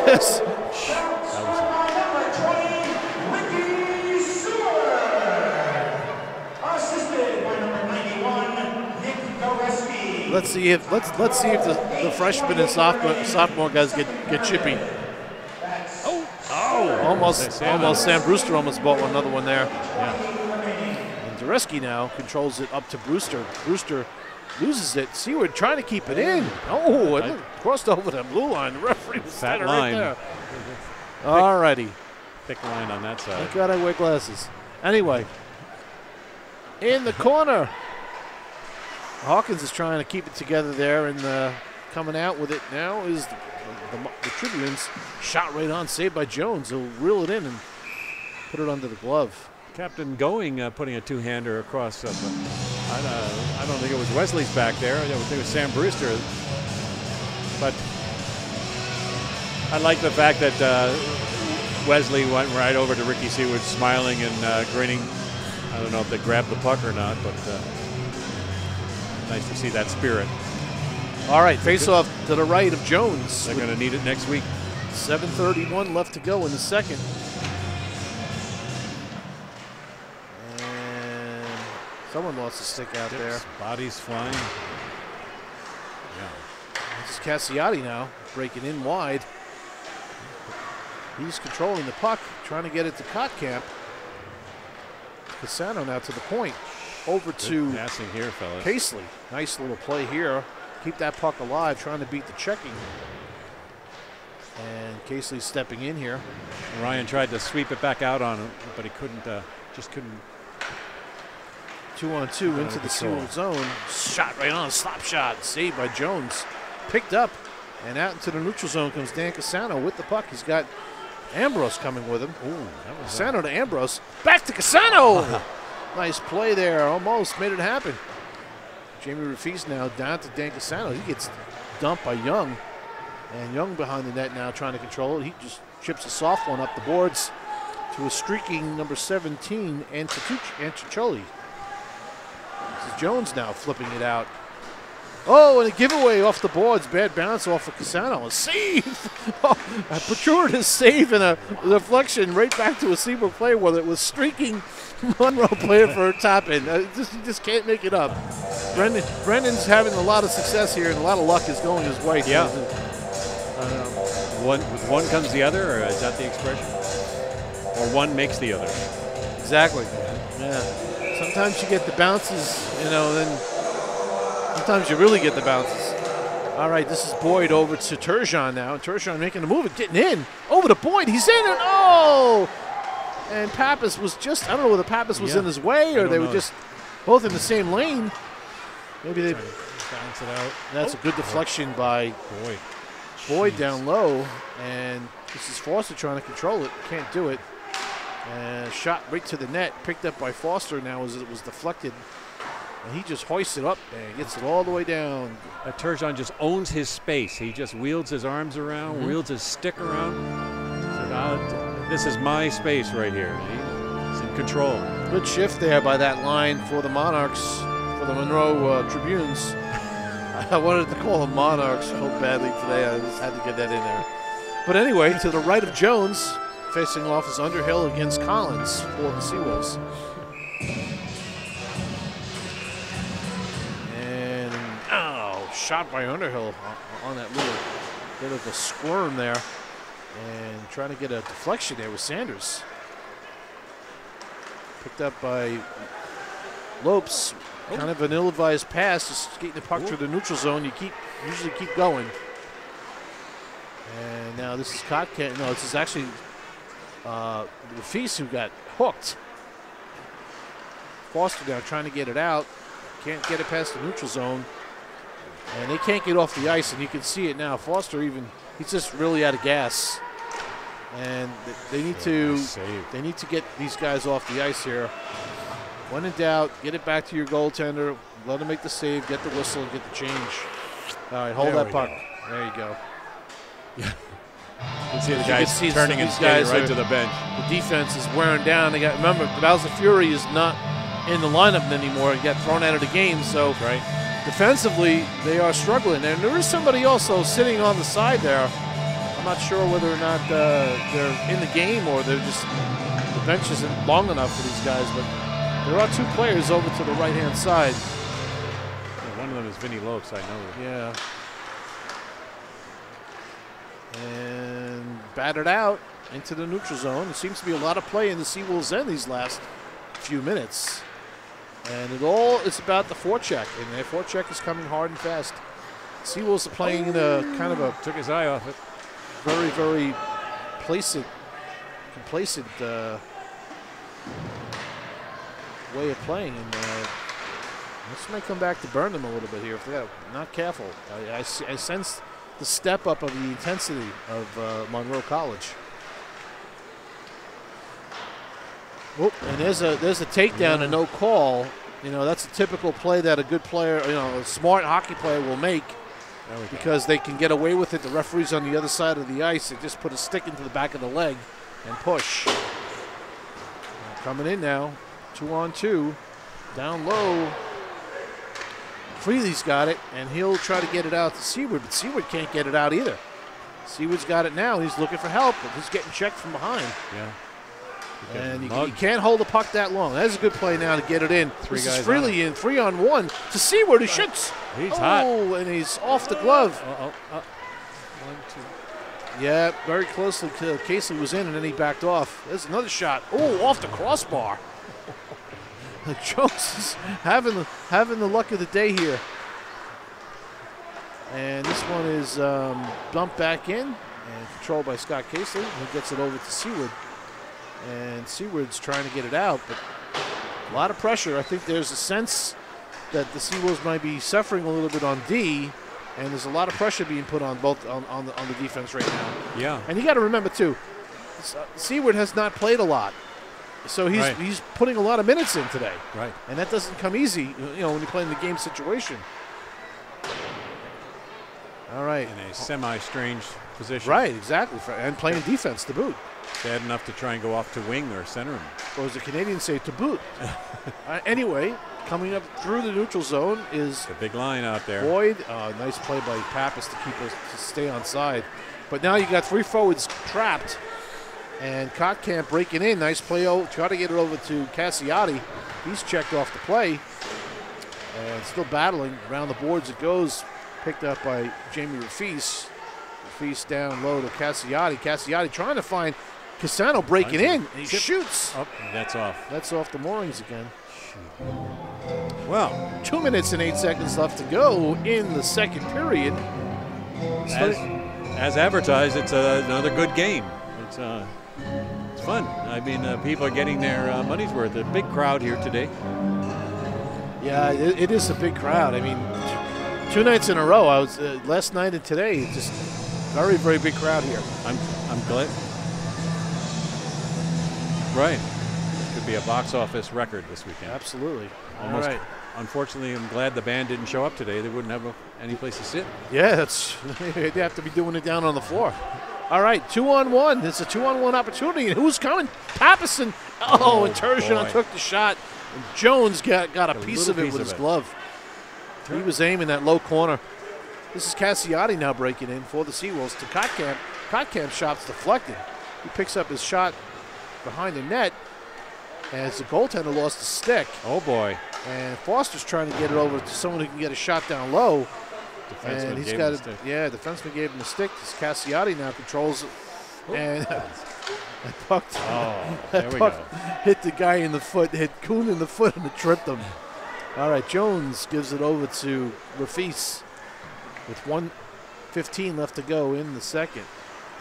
Yes. Let's see if the freshman and sophomore guys get chippy. Almost Sam Brewster almost bought another one there. Yeah. And Dureski now controls it up to Brewster. Brewster loses it. Seward trying to keep it in. Oh, it crossed over the blue line. The referee was Fat right line. there. All righty. Thick line on that side. Thank God I wear glasses. Anyway, in the corner, Hawkins is trying to keep it together there, and coming out with it now is the Tribunes. Shot right on, saved by Jones. He'll reel it in and put it under the glove. Captain Going putting a two-hander across. I don't think it was Wesley's back there. I think it was Sam Brewster. But I like the fact that Wesley went right over to Ricky Seward, smiling and grinning. I don't know if they grabbed the puck or not, but nice to see that spirit. All right, face-off to the right of Jones. They're going to need it next week. 7:31 left to go in the second. And someone lost a stick out there. Bodies flying. Yeah. This is Cassiati now, breaking in wide. He's controlling the puck, trying to get it to Kotkamp. Casano now to the point. Over to passing here, fellas. Casely. Nice little play here. Keep that puck alive, trying to beat the checking. And Casely's stepping in here. Ryan tried to sweep it back out on him, but he couldn't, just couldn't. 2-on-2 into the Seward zone. Shot right on, slap shot. Saved by Jones. Picked up. And out into the neutral zone comes Dan Casano with the puck. He's got Ambrose coming with him. Ooh, that was Casano to Ambrose. Back to Casano! Nice play there. Almost made it happen. Jamie Rafis now down to Dan Casano. He gets dumped by Young. And Young behind the net now trying to control it. He just chips a soft one up the boards to a streaking number 17, Anticcioli. This is Jones now flipping it out. Oh, and a giveaway off the boards. Bad bounce off of Casano. A save! Oh, a Petruris save and a deflection right back to a Seawolf player where it was streaking Monroe player for a top in. You just can't make it up. Brendan's having a lot of success here, and a lot of luck is going his way. Yeah. With one comes the other, or is that the expression? Or one makes the other. Exactly. Yeah. Sometimes you get the bounces, you know, then sometimes you really get the bounces. All right, this is Boyd over to Turgeon now. And Turgeon making a move and getting in. Over to Boyd. He's in and oh! And Pappas was just, I don't know whether Pappas was in his way or they were just both in the same lane. Maybe they Bounce it out. That's a good deflection by Boy. Boyd down low, and this is Foster trying to control it. Can't do it. And shot right to the net, picked up by Foster now as it was deflected. And he just hoists it up and gets it all the way down. Turgeon just owns his space. He just wields his arms around, wields his stick around. Said, this is my space right here. He's in control. Good shift there by that line for the Monarchs, for the Monroe Tribunes. I wanted to call them Monarchs so badly today. I just had to get that in there. But anyway, to the right of Jones, facing off is Underhill against Collins for the Seawolves. And, shot by Underhill on that little bit of a squirm there. And trying to get a deflection there with Sanders. Picked up by Lopes. Kind of an ill-advised pass, just getting the puck through the neutral zone. You usually keep going. And now this is Kotkin. No, this is actually Rafis who got hooked. Foster now trying to get it out. Can't get it past the neutral zone. And they can't get off the ice, and you can see it now. Foster he's just really out of gas. And they need to get these guys off the ice here. When in doubt, get it back to your goaltender. Let him make the save, get the whistle, and get the change. All right, hold that puck. There you go. Yeah. You can see the guys turning and skating right to the bench. The defense is wearing down. Remember, the Bowser Fury is not in the lineup anymore. He got thrown out of the game, so defensively they are struggling. And there is somebody also sitting on the side there. I'm not sure whether or not they're in the game or they're just the bench isn't long enough for these guys, but there are two players over to the right-hand side. Yeah, one of them is Vinny Lopes, I know. Yeah. And battered out into the neutral zone. There seems to be a lot of play in the Seawolves end these last few minutes. And it's about the forecheck, and their forecheck is coming hard and fast. Seawolves are playing in a kind of a... Took his eye off it. Very, very complacent way of playing, and this may come back to burn them a little bit here if they're not careful. I sense the step up of the intensity of Monroe College. Whoop, and there's a takedown and no call. You know, that's a typical play that a good player, a smart hockey player will make because they can get away with it. The referee's on the other side of the ice. They just put a stick into the back of the leg and push. Coming in now. 2-on-2, down low. Freely's got it, and he'll try to get it out to Seward, but Seward can't get it out either. Seward's got it now. He's looking for help, but he's getting checked from behind. Yeah. And you can't hold the puck that long. That's a good play now to get it in. This is Freely in 3-on-1 to Seward, who shoots. He's hot. Oh, and he's off the glove. 1, 2. Yeah, very closely. Casey was in, and then he backed off. There's another shot. Oh, off the crossbar. Jones is having the luck of the day here. And this one is dumped back in and controlled by Scott Casey. He gets it over to Seward. And Seward's trying to get it out, but a lot of pressure. I think there's a sense that the Seawolves might be suffering a little bit on D, and there's a lot of pressure being put on both on the defense right now. Yeah. And you got to remember too, Seward has not played a lot. So he's putting a lot of minutes in today. Right. And that doesn't come easy, when you play in the game situation. All right. In a semi-strange position. Right, exactly. And playing defense to boot. Bad enough to try and go off to wing or center him. Or as the Canadians say, to boot. Anyway, coming up through the neutral zone is a big line out there. Boyd. Nice play by Pappas to keep us to stay on side. But now you got three forwards trapped. And Kotkamp breaking in. Nice play. Try to get it over to Cassiotti. He's checked off the play. And still battling. Around the boards it goes. Picked up by Jamie Rafis. Rafis down low to Cassiotti. Cassiotti trying to find Cassano breaking in. And he shoots. Oh, that's off. That's off the moorings again. Well, 2 minutes and 8 seconds left to go in the second period. As advertised, it's another good game. It's fun. I mean, people are getting their money's worth. A big crowd here today. Yeah, it is a big crowd. I mean, 2 nights in a row. I was last night and today. Just very, very big crowd here. I'm glad. Right. It could be a box office record this weekend. Absolutely. Almost. All right. Unfortunately, I'm glad the band didn't show up today. They wouldn't have any place to sit. Yeah, they'd have to be doing it down on the floor. All right, 2-on-1. It's a 2-on-1 opportunity. And who's coming? Pappison. Oh, and Turgeon took the shot. And Jones got a piece of it with his glove. He was aiming that low corner. This is Cassiotti now breaking in for the Seawolves to Kotkamp. Kotkamp's shot's deflected. He picks up his shot behind the net as the goaltender lost the stick. Oh, boy. And Foster's trying to get it over to someone who can get a shot down low. Defenseman and he's gave got him the stick. Yeah, defenseman gave him the stick. This Cassiotti now controls it. And that puck, there we go. hit the guy in the foot, hit Kuhn in the foot, and it tripped him. All right, Jones gives it over to Rafis with 1:15 left to go in the second.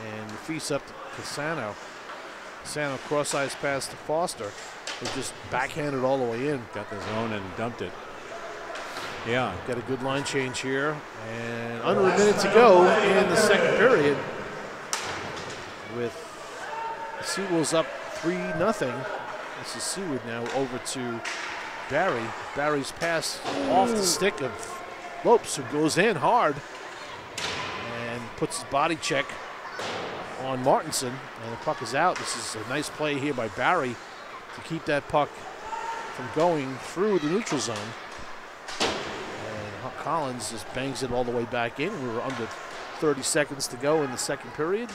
And Rafis up to Cassano. Cassano cross-ice pass to Foster. They just backhanded all the way in. Got the zone and dumped it. Yeah. Got a good line change here. And under a minute to go in the second period with the Seawolves up 3-0. This is Seaward now over to Barry. Barry's pass off the stick of Lopes, who goes in hard and puts his body check on Martinson, and the puck is out. This is a nice play here by Barry to keep that puck from going through the neutral zone. And Collins just bangs it all the way back in. We were under 30 seconds to go in the second period.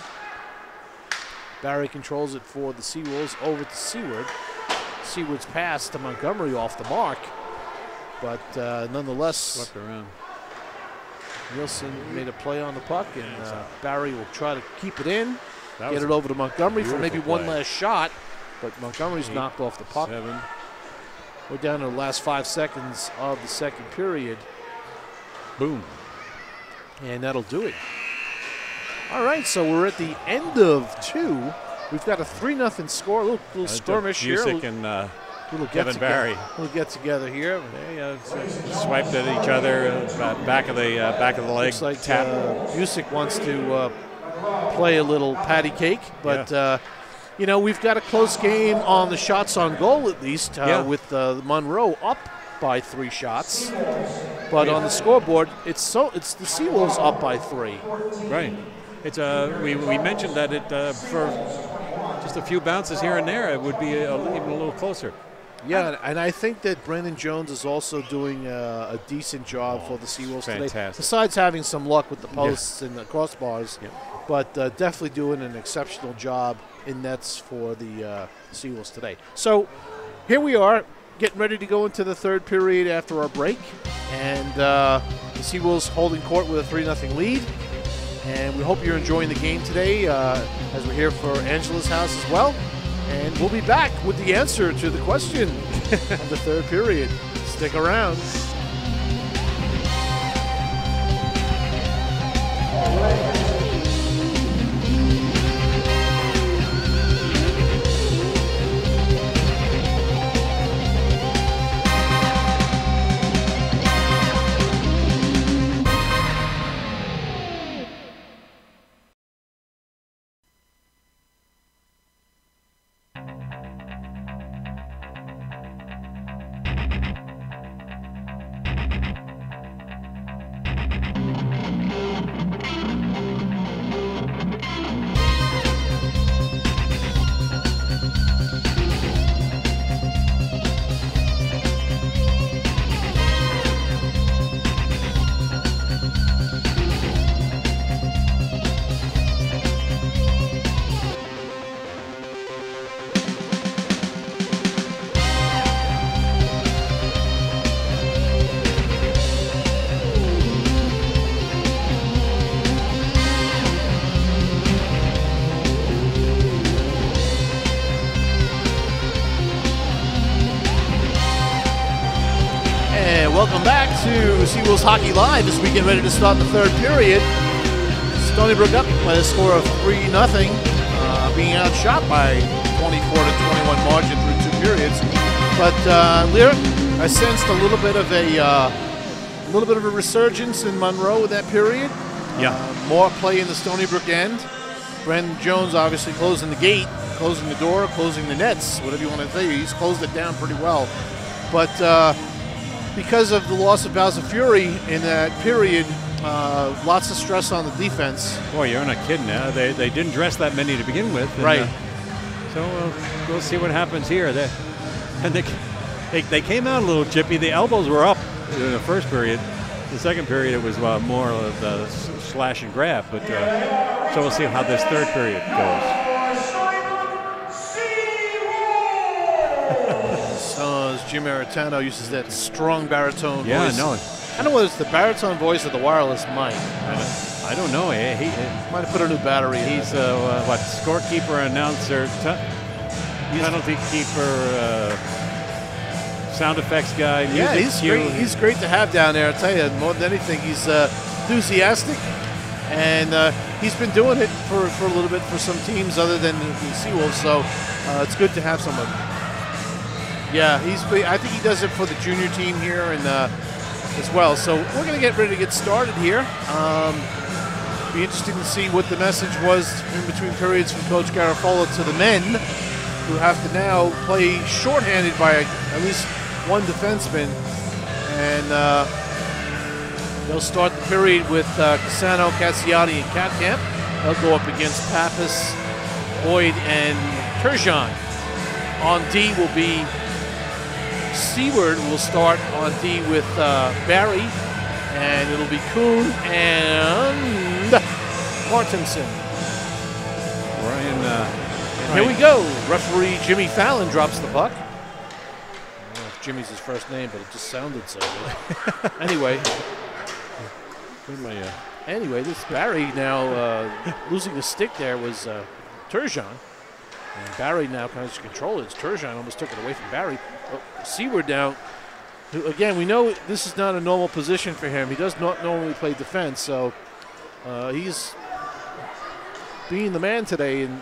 Barry controls it for the Seawolves over to Seward. Seward's pass to Montgomery off the mark, but nonetheless, swept around. Nielsen made a play on the puck, and Barry will try to keep it in, get it over to Montgomery for maybe one last shot, but Montgomery's knocked off the puck. 7. We're down to the last 5 seconds of the second period. Boom. And that'll do it. All right, so we're at the end of 2. We've got a 3-0 score, a little skirmish here. Busick and little Kevin Barry. We'll get together here. They swiped at each other, back of the leg. Looks like Busick wants to play a little patty cake, but you know, we've got a close game on the shots on goal at least, with Monroe up by 3 shots, but on the scoreboard it's the Seawolves up by 3. Right. It's we mentioned that it for just a few bounces here and there, it would be even a little closer. Yeah, and I think that Brandon Jones is also doing a decent job for the Seawolves today. Besides having some luck with the posts and the crossbars, but definitely doing an exceptional job in nets for the Seawolves today. So here we are, getting ready to go into the third period after our break, and the Seawolves holding court with a 3-0 lead. And we hope you're enjoying the game today as we're here for Angela's house as well. And we'll be back with the answer to the question of the third period. Stick around. Welcome back to Seawolves Hockey Live as we get ready to start the third period. Stony Brook up by a score of 3-0, being outshot by 24-21 margin through 2 periods. But Lyra, I sensed a little bit little bit of a resurgence in Monroe in that period. Yeah. More play in the Stony Brook end. Brandon Jones obviously closing the gate, closing the door, closing the nets, whatever you want to say. He's closed it down pretty well. But because of the loss of Bowser Fury in that period, lots of stress on the defense. Boy, you're not kidding now. They didn't dress that many to begin with. And, right. So we'll see what happens here. They came out a little chippy. The elbows were up in the first period. The second period, it was more of the slash and grab. But so we'll see how this third period goes. So as Jim Aratano uses that strong baritone voice. Yeah, no. I don't know whether it's the baritone voice or the wireless mic. I don't know. He might have put a new battery in. He's scorekeeper, announcer, penalty keeper, sound effects guy. Yeah, he's great. He's great to have down there. I tell you, more than anything, he's enthusiastic, and he's been doing it for a little bit for some teams other than the Seawolves. So it's good to have someone. Yeah, I think he does it for the junior team here and as well. So we're going to get ready to get started here. Be interesting to see what the message was in between periods from Coach Garofalo to the men, who have to now play shorthanded by at least one defenseman. And they'll start the period with Cassano, Cassiati, and Catcamp. They'll go up against Pappas, Boyd, and Turgeon. On D will be Seward will start on D with Barry, and it'll be Kuhn and Martinson. Ryan, here we go. Referee Jimmy Fallon drops the puck. I don't know if Jimmy's his first name, but it just sounded so good. Anyway, this Barry now losing the stick there was Turgeon. And Barry now kind of control it. It's Turgeon almost took it away from Barry. Seward now, who, again, we know this is not a normal position for him. He does not normally play defense, so he's being the man today in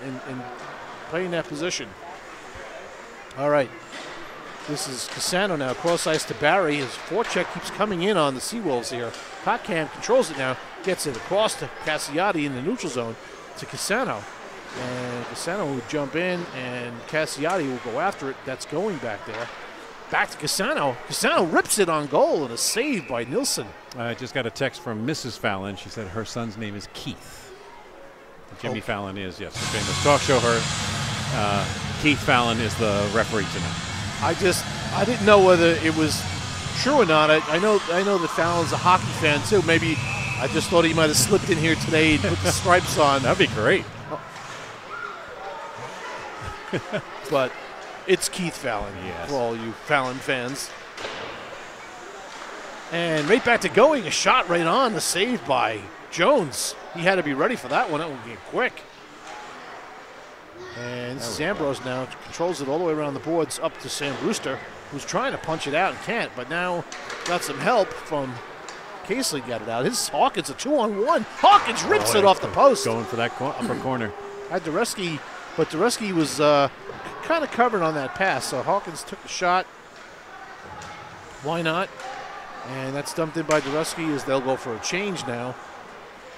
playing that position. All right. This is Cassano now, cross ice to Barry. His forecheck keeps coming in on the Seawolves here. Kotkam controls it now, gets it across to Cassiati in the neutral zone to Cassano. And Cassano will jump in, and Cassiati will go after it. That's going back there. Back to Cassano. Cassano rips it on goal, and a save by Nilsson. I just got a text from Mrs. Fallon. She said her son's name is Keith. Jimmy Fallon is, yes, the famous talk show host. Keith Fallon is the referee tonight. I didn't know whether it was true or not. I know that Fallon's a hockey fan too. Maybe I just thought he might have slipped in here today and put the stripes on. That'd be great. But it's Keith Fallon, yes, for all you Fallon fans. And right back to going, a shot right on, the save by Jones. He had to be ready for that one. That would be quick. And this is Ambrose now, controls it all the way around the boards up to Sam Brewster, who's trying to punch it out and can't, but now got some help from Casely, got it out. His Hawkins, a 2-on-1. Hawkins rips it off the post. Going for that upper corner. Had Dureski, but Dureski was kind of covered on that pass, so Hawkins took the shot. Why not? And that's dumped in by Dureski as they'll go for a change now.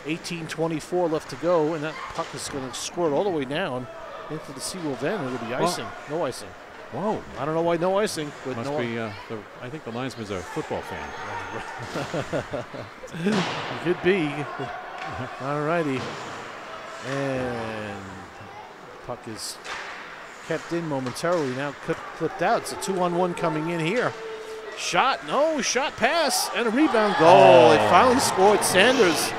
18:24 left to go, and that puck is going to squirt all the way down into the Seawolves end. It'll be icing. No icing. Whoa. I don't know why no icing. But must be, I think the linesman's a football fan. Could be. All righty. And puck is kept in momentarily. Now clipped out. It's a 2-on-1 coming in here. Shot. No. Shot pass. And a rebound goal. They finally scored. Sanders.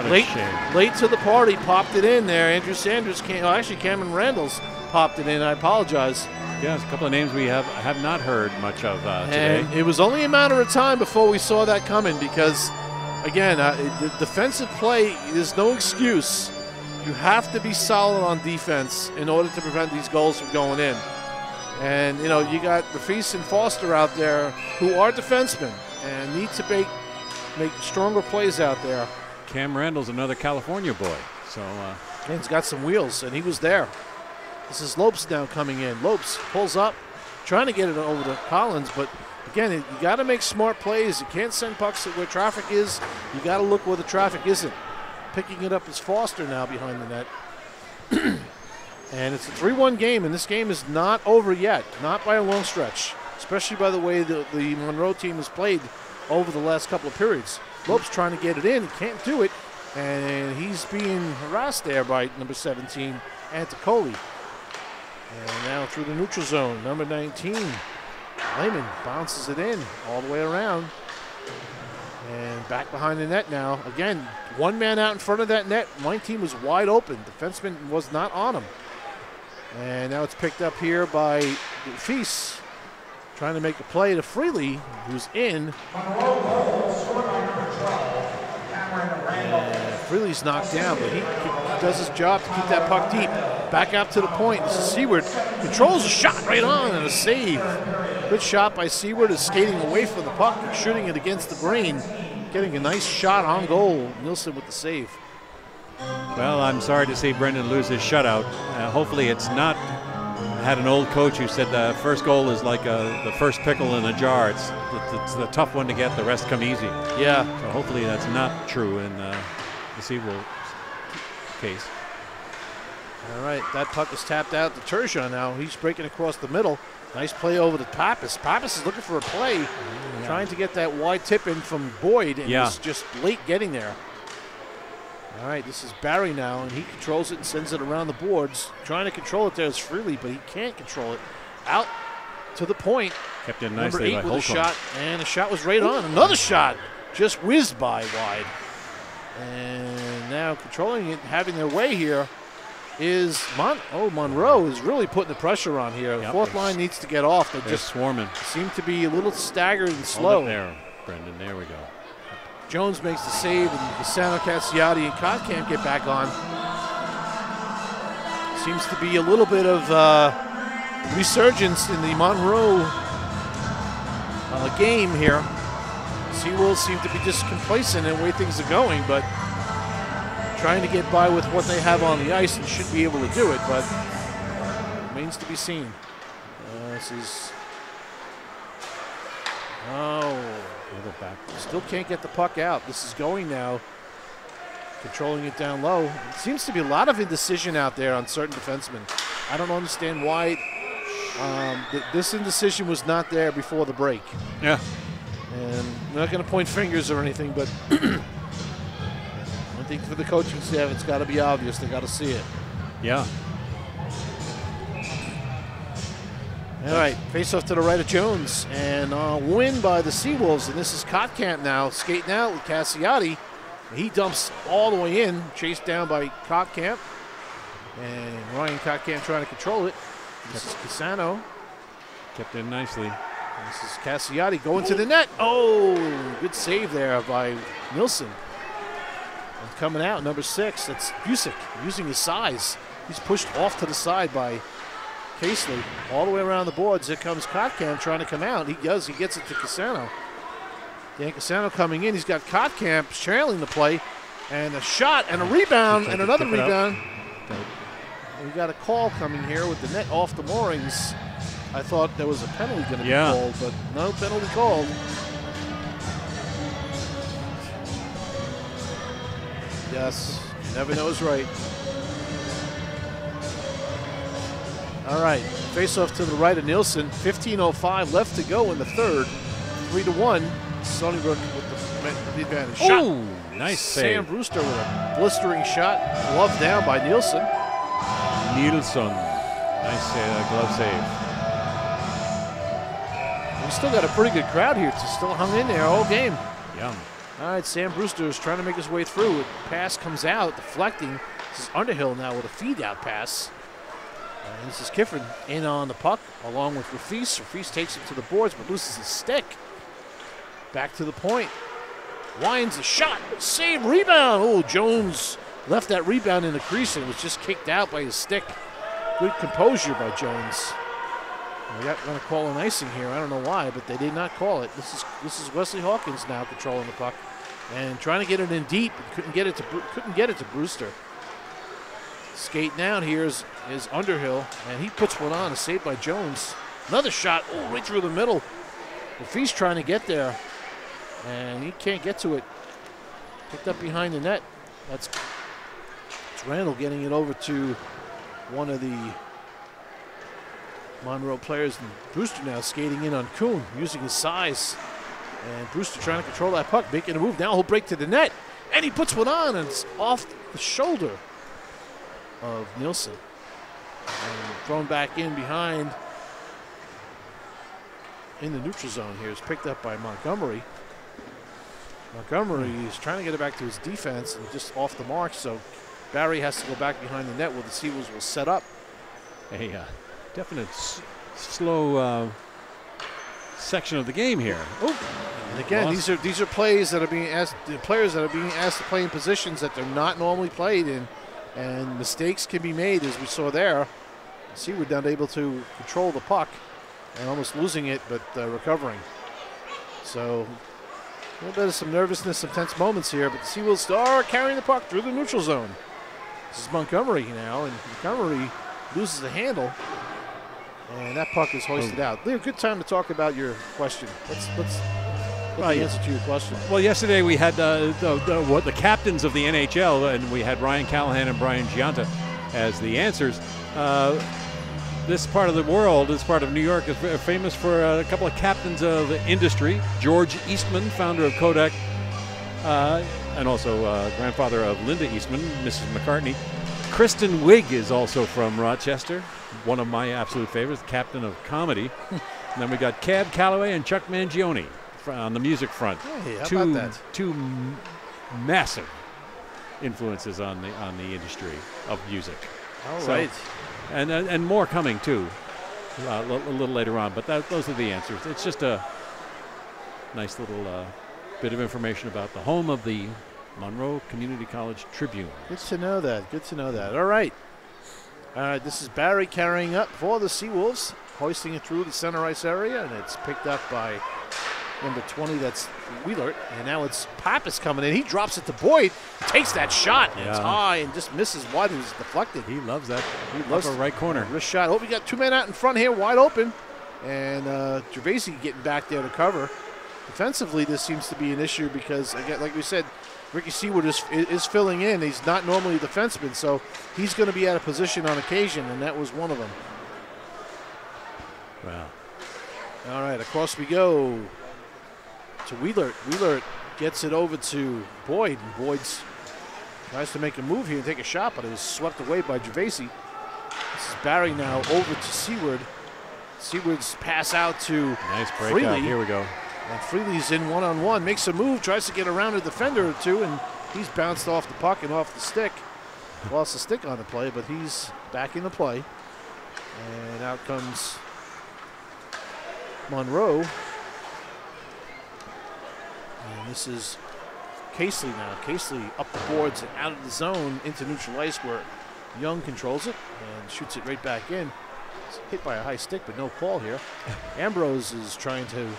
Late to the party, popped it in there. Andrew Sanders actually Cameron Randall's popped it in. I apologize. Yes, a couple of names we have not heard much of today. And it was only a matter of time before we saw that coming because, again, the defensive play, there's no excuse. You have to be solid on defense in order to prevent these goals from going in. And, you know, you got Rafis and Foster out there who are defensemen and need to make stronger plays out there. Cam Randall's another California boy. So he's got some wheels, and he was there. This is Lopes now coming in. Lopes pulls up, trying to get it over to Collins, but again, you got to make smart plays. You can't send pucks where traffic is. You got to look where the traffic isn't. Picking it up is Foster now behind the net. And it's a 3-1 game, and this game is not over yet, not by a long stretch, especially by the way the Monroe team has played over the last couple of periods. Lope's trying to get it in. He can't do it, and he's being harassed there by number 17, Anticoli. And now through the neutral zone, number 19, Lehman bounces it in all the way around. And back behind the net now. Again, one man out in front of that net. My team was wide open. Defenseman was not on him. And now it's picked up here by Feast, trying to make a play to Freely, who's in. And Freely's knocked down, but he does his job to keep that puck deep. Back out to the point. This is Seward. Controls a shot right on and a save. Good shot by Seward, is skating away from the puck and shooting it against the grain. Getting a nice shot on goal. Nielsen with the save. Well, I'm sorry to see Brendan lose his shutout. Hopefully it's not. I had an old coach who said the first goal is like the first pickle in a jar. It's the tough one to get. The rest come easy. Yeah. So hopefully that's not true in the Seawolves case. All right, that puck is tapped out to Turgeon now. He's breaking across the middle. Nice play over to Pappas. Pappas is looking for a play, trying to get that wide tip in from Boyd, and was just late getting there. All right, this is Barry now, and he controls it and sends it around the boards. Trying to control it there is Freely, but he can't control it. Out to the point. Kept it nicely by Number 8 with a Holcomb. shot, and the shot was right on. Another shot just whizzed by wide. And now controlling it, having their way here, is Monroe is really putting the pressure on here. The fourth line needs to get off. They just swarming. Seem to be a little staggered and slow. Hold it there, Brendan. There we go. Jones makes the save, and Cassano, Cassiati, and Kottkamp get back on. Seems to be a little bit of resurgence in the Monroe game here. Seawolves seem to be just complacent in the way things are going, but trying to get by with what they have on the ice and should be able to do it, but remains to be seen. This is... Still can't get the puck out. This is going now. Controlling it down low. It seems to be a lot of indecision out there on certain defensemen. I don't understand why this indecision was not there before the break. Yeah. And I'm not going to point fingers or anything, but I think for the coaching staff, it's got to be obvious. They got to see it. Yeah. All right, face off to the right of Jones, and win by the Seawolves, and this is Kottkamp now skating out with Cassiati. He dumps all the way in, chased down by Kottkamp, and Ryan Kottkamp trying to control it. This is Cassano. Kept in nicely. This is Cassiati going to the net. Oh, good save there by Nilsson. And coming out, number 6, that's Busick, using his size. He's pushed off to the side by Casely, all the way around the boards. Here comes Kottkamp trying to come out. He does. He gets it to Cassano. Dan Cassano coming in. He's got Kottkamp trailing the play. And a shot and a rebound and another rebound. We got a call coming here with the net off the moorings. I thought there was a penalty going to be called, but no penalty called. Yes, never knows right. All right, face-off to the right of Nielsen. 15:05 left to go in the third. 3-1. Sunnybrook with the advantage. Oh, nice save. Sam Brewster with a blistering shot. Glove down by Nielsen. Nielsen. Nice glove save. We still got a pretty good crowd here. It's still hung in there all game. Yeah. All right, Sam Brewster is trying to make his way through. Pass comes out, deflecting. This is Underhill now with a feed-out pass. And this is Kiffin in on the puck, along with Rafis. Rafis takes it to the boards, but loses his stick. Back to the point. Winds a shot. Save, rebound. Oh, Jones left that rebound in the crease and was just kicked out by his stick. Good composure by Jones. They're going to call an icing here. I don't know why, but they did not call it. This is Wesley Hawkins now controlling the puck and trying to get it in deep. Couldn't get it to Brewster. Skating out here is Underhill, and he puts one on, a save by Jones. Another shot, right through the middle. If he's trying to get there, and he can't get to it, picked up behind the net. That's Randall getting it over to one of the Monroe players. And Brewster now skating in on Kuhn, using his size. And Brewster trying to control that puck, making a move. Now he'll break to the net, and he puts one on, and it's off the shoulder of Nielsen. And thrown back in behind in the neutral zone here. Is picked up by Montgomery. Montgomery is trying to get it back to his defense and just off the mark, so Barry has to go back behind the net where the Seawolves will set up. A definite slow section of the game here. Oh, and again, these are plays that are being asked, the players that are being asked to play in positions that they're not normally played in, and mistakes can be made, as we saw there. Seawolves not able to control the puck and almost losing it, but recovering. So a little bit of some nervousness, some tense moments here, but the Seawolves are carrying the puck through the neutral zone. This is Montgomery now, and Montgomery loses the handle, and that puck is hoisted out. Leo, good time to talk about your question. Let's get the answer to your question. Well, yesterday we had the captains of the NHL, and we had Ryan Callahan and Brian Giunta as the answers. This part of the world, this part of New York, is famous for a couple of captains of industry. George Eastman, founder of Kodak, and also grandfather of Linda Eastman, Mrs. McCartney. Kristen Wiig is also from Rochester, one of my absolute favorites, captain of comedy. And then we got Cab Calloway and Chuck Mangione on the music front. Hey, how about that? Two massive influences on the industry of music. All right. And more coming too, a little later on. But those are the answers. It's just a nice little bit of information about the home of the Monroe Community College Tribune. Good to know that. Good to know that. All right. This is Barry carrying up for the Seawolves, hoisting it through the center ice area, and it's picked up by number 20. That's Wheeler, and now it's Pappas coming in. He drops it to Boyd, takes that shot, and it's high and just misses wide. It was deflected. He loves that. He loves the right corner. Wrist shot. Oh, we got two men out in front here, wide open, and Gervasi getting back there to cover. Defensively, this seems to be an issue because, again, like we said, Ricky Seaward is filling in. He's not normally a defenseman, so he's going to be out of position on occasion, and that was one of them. Wow. All right, across we go to Wheeler. Wheeler gets it over to Boyd, and Boyd tries to make a move here and take a shot, but it was swept away by Gervasi. This is Barry now over to Seaward. Seaward's pass out to nice breakout. Freely. Here we go. And Freely's in one-on-one, makes a move, tries to get around a defender or two, and he's bounced off the puck and off the stick. Lost the stick on the play, but he's back in the play. And out comes Monroe. And this is Casely now. Casely up the boards and out of the zone into neutral ice where Young controls it and shoots it right back in. It's hit by a high stick, but no call here. Ambrose is trying to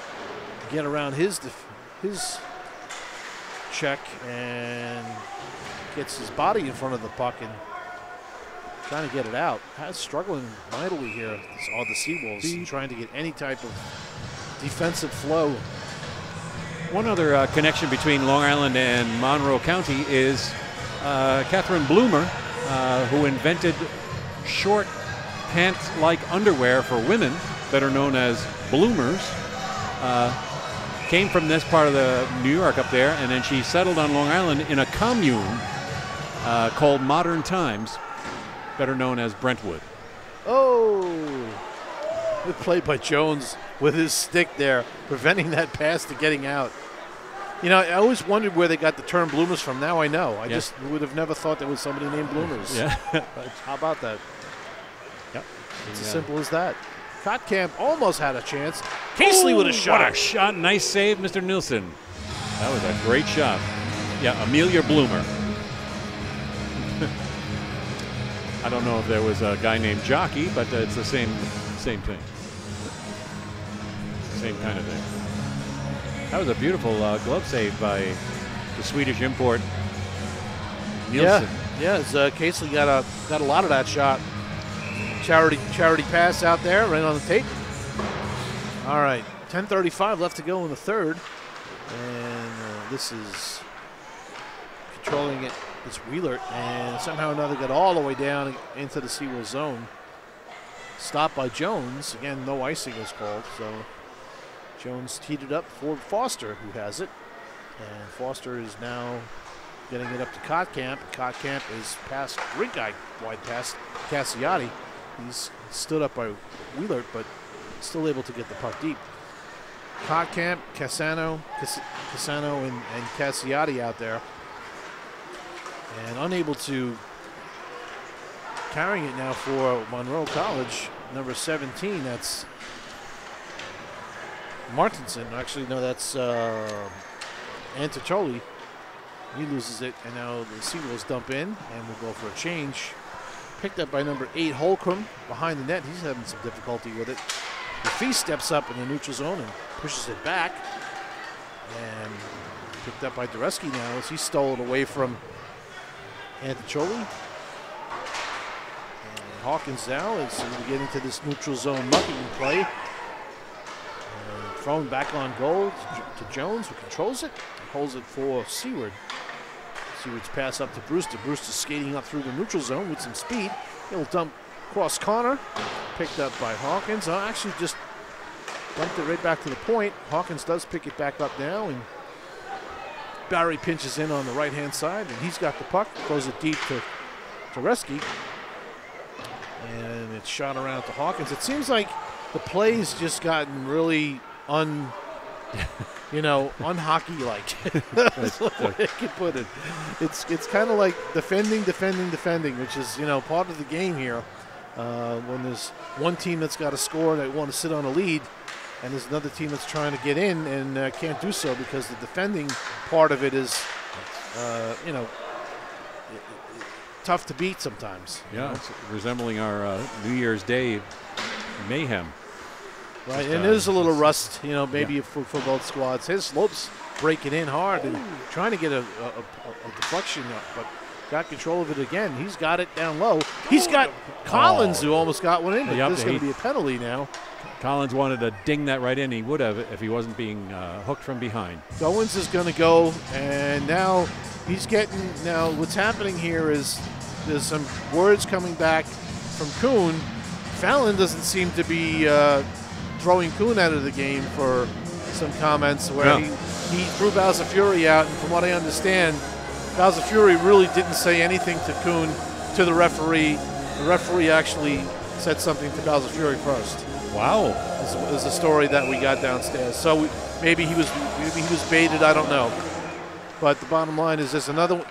get around his check and gets his body in front of the puck and trying to get it out. Struggling mightily here are the Seawolves, trying to get any type of defensive flow. One other connection between Long Island and Monroe County is Catherine Bloomer, who invented short pants-like underwear for women, better known as bloomers. Came from this part of the New York up there, and then she settled on Long Island in a commune called Modern Times, better known as Brentwood. Oh, good play by Jones with his stick there, preventing that pass to getting out. You know, I always wondered where they got the term bloomers from. Now I know. I just would have never thought there was somebody named Bloomers. Yeah. How about that? Yep. It's as simple as that. Kotkamp almost had a chance. Casely with a shot. What a shot. Nice save, Mr. Nielsen. That was a great shot. Yeah, Amelia Bloomer. I don't know if there was a guy named Jockey, but it's the same thing. Same kind of thing. That was a beautiful glove save by the Swedish import, Nielsen. Yeah, Casely got a lot of that shot. Charity pass out there, right on the tape. All right, 10:35 left to go in the third. And this is controlling it. It's Wheeler. And somehow or another got all the way down into the Seawolves zone. Stopped by Jones. Again, no icing was called. So Jones teed it up for Foster, who has it. And Foster is now getting it up to Kotkamp. Kotkamp is past rink guy, wide past Cassiotti. He's stood up by Wheeler, but still able to get the puck deep. Kotkamp, Cassano, and Cassiotti out there. And unable to carrying it now for Monroe College, number 17, that's Martinson. Actually, no, that's Anticcioli. He loses it, and now the Seawolves dump in, and we'll go for a change. Picked up by number 8, Holcomb, behind the net. He's having some difficulty with it. DeFee steps up in the neutral zone and pushes it back. And picked up by Dureski now as he stole it away from Anticcioli. And Hawkins now is getting to this neutral zone mucking play. And thrown back on goal to Jones, who controls it and holds it for Seward. Seward's pass up to Brewster. Brewster skating up through the neutral zone with some speed. He'll dump cross corner. Picked up by Hawkins. Actually just dumped it right back to the point. Hawkins does pick it back up now, and Barry pinches in on the right-hand side, and he's got the puck. Throws it deep to Reski. And it's shot around to Hawkins. It seems like the play's just gotten really unhockey-like. That's the way I can put it. It's kind of like defending, which is, part of the game here. When there's one team that's got to score, they want to sit on a lead, and there's another team that's trying to get in and can't do so because the defending part of it is, tough to beat sometimes. Yeah, it's resembling our New Year's Day mayhem. Right, and there's a little rust, maybe for both squads. His Lopes breaking in hard and trying to get a deflection up, but got control of it again. He's got it down low. He's got Collins, who almost got one in, but there's going to be a penalty now. Collins wanted to ding that right in. He would have if he wasn't being hooked from behind. Goins is going to go, and now he's getting, what's happening here is there's some words coming back from Kuhn. Fallon doesn't seem to be throwing Kuhn out of the game for some comments where he threw Balzafury out, and from what I understand, Balzafury really didn't say anything to Kuhn, to the referee. The referee actually said something to Balzafury first. Wow. This is a story that we got downstairs. So maybe he was baited, I don't know. But the bottom line is there's another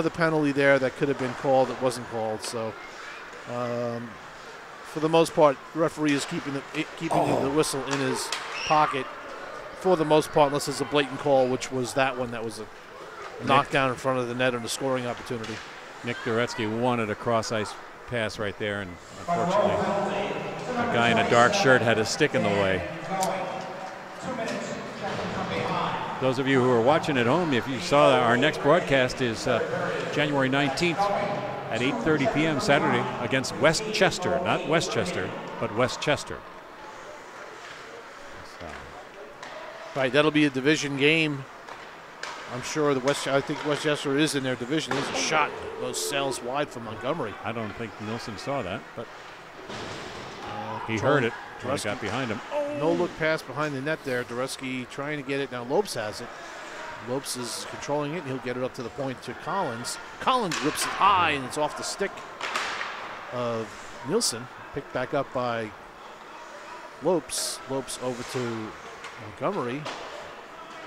penalty there that could have been called that wasn't called. So for the most part, the referee is keeping the whistle in his pocket for the most part, unless it's a blatant call, which was that one that was a knockdown in front of the net and a scoring opportunity. Nick Dureski wanted a cross-ice pass right there, and unfortunately, a guy in a dark shirt had his stick in the way. Those of you who are watching at home, if you saw that, our next broadcast is January 19th at 8:30 p.m. Saturday against Westchester, not Westchester, but Westchester. Right, that'll be a division game. I'm sure I think Westchester is in their division. There's a shot that goes sails wide from Montgomery. I don't think Nilsson saw that, but he heard it. He got behind him. No look pass behind the net there. Dureski trying to get it. Now Lopes has it. Lopes is controlling it, and he'll get it up to the point to Collins. Collins rips it high, and it's off the stick of Nilsson. Picked back up by Lopes. Lopes over to Montgomery.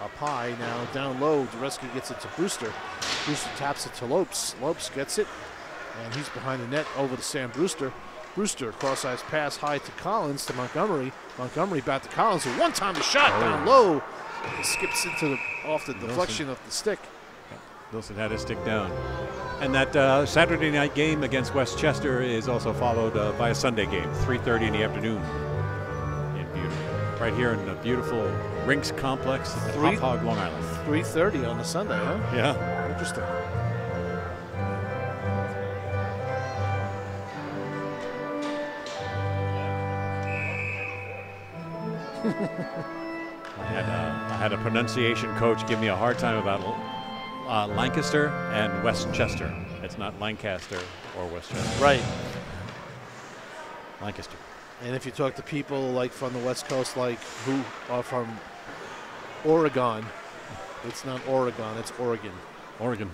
Up high, now down low. Dureski gets it to Brewster. Brewster taps it to Lopes. Lopes gets it, and he's behind the net over to Sam Brewster. Brewster, cross-ice pass high to Collins to Montgomery. Montgomery back to Collins. A one-time shot down low. It skips into off the deflection of the stick. Nilsson had his stick down. And that Saturday night game against Westchester is also followed by a Sunday game, 3:30 in the afternoon in Butte. Right here in the beautiful Rinks Complex at Hop Hog, Long Island. 3:30 on the Sunday, huh? Yeah. Interesting. I had a pronunciation coach give me a hard time about Lancaster and Westchester. It's not Lancaster or Westchester. Right. Lancaster. And if you talk to people like from the West Coast, like who are from Oregon, it's not Oregon, it's Oregon. Oregon.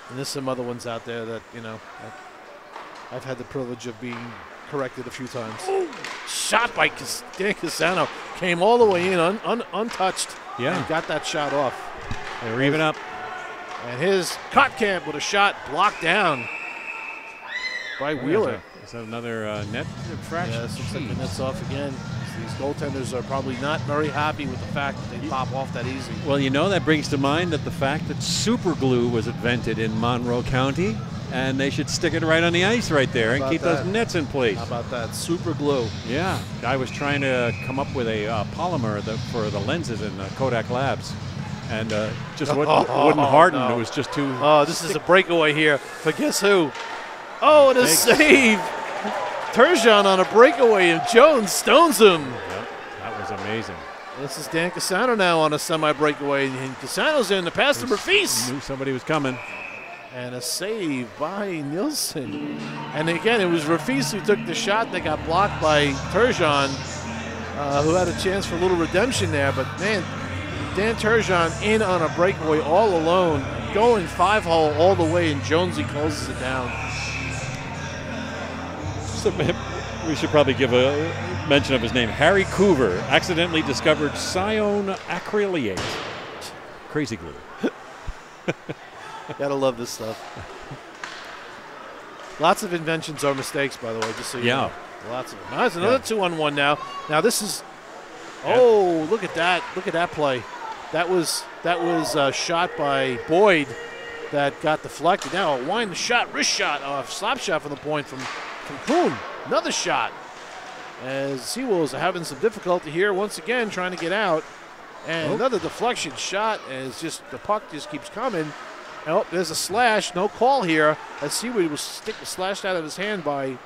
And there's some other ones out there that, you know, I've had the privilege of being corrected a few times. Shot by Dan Casano. Came all the way in untouched. Yeah. And got that shot off. They were even up. And his Kotkamp with a shot blocked down by Wheeler. Is that another net infraction? Yeah, looks like the net's off again. These goaltenders are probably not very happy with the fact that they pop off that easy. Well, you know, that brings to mind that the fact that super glue was invented in Monroe County, and they should stick it right on the ice right there and keep those nets in place. How about that? Super glue. Yeah. Guy was trying to come up with a polymer for the lenses in Kodak Labs, and just wouldn't harden. No. It was just too... Oh, this is a breakaway here for guess who? Oh, and a save. Turgeon on a breakaway, and Jones stones him. Yep, that was amazing. This is Dan Casano now on a semi-breakaway, and Casano's in the pass to Rafis. Knew somebody was coming. And a save by Nielsen. And again, it was Rafis who took the shot that got blocked by Turgeon, who had a chance for a little redemption there. But, man, Dan Turgeon in on a breakaway all alone, going 5-hole all the way, and Jonesy closes it down. So we should probably give a mention of his name. Harry Coover accidentally discovered cyanocrylate. Crazy glue. Gotta love this stuff. Lots of inventions are mistakes, by the way, just so you know. Lots of them. That's another 2-on-1 now. Now this is, look at that. Look at that play. That was shot by Boyd that got deflected. Now a wind shot, wrist shot, slap shot from the point from Kuhn. Another shot. As Seawolves are having some difficulty here once again trying to get out. And another deflection shot as just the puck just keeps coming. Oh, there's a slash. No call here. As Seaweed was slashed out of his hand by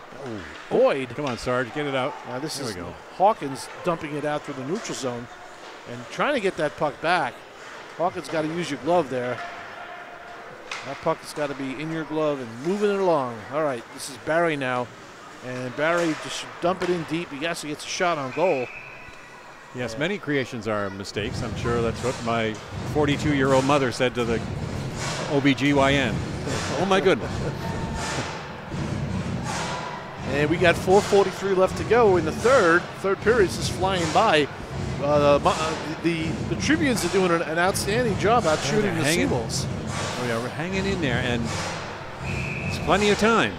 Boyd. Come on, Sarge, get it out. Now this There is we go. Hawkins dumping it out through the neutral zone and trying to get that puck back. Hawkins got to use your glove there. That puck has got to be in your glove and moving it along. All right, this is Barry now. And Barry just should dump it in deep. He actually gets a shot on goal. Yes, many creations are mistakes. I'm sure that's what my 42-year-old mother said to the OBGYN. Oh, my goodness. And we got 4:43 left to go in the third. Third period is just flying by. The Tribunes are doing an outstanding job out shooting the Seawolves. Oh, yeah, we're hanging in there, and it's plenty of time.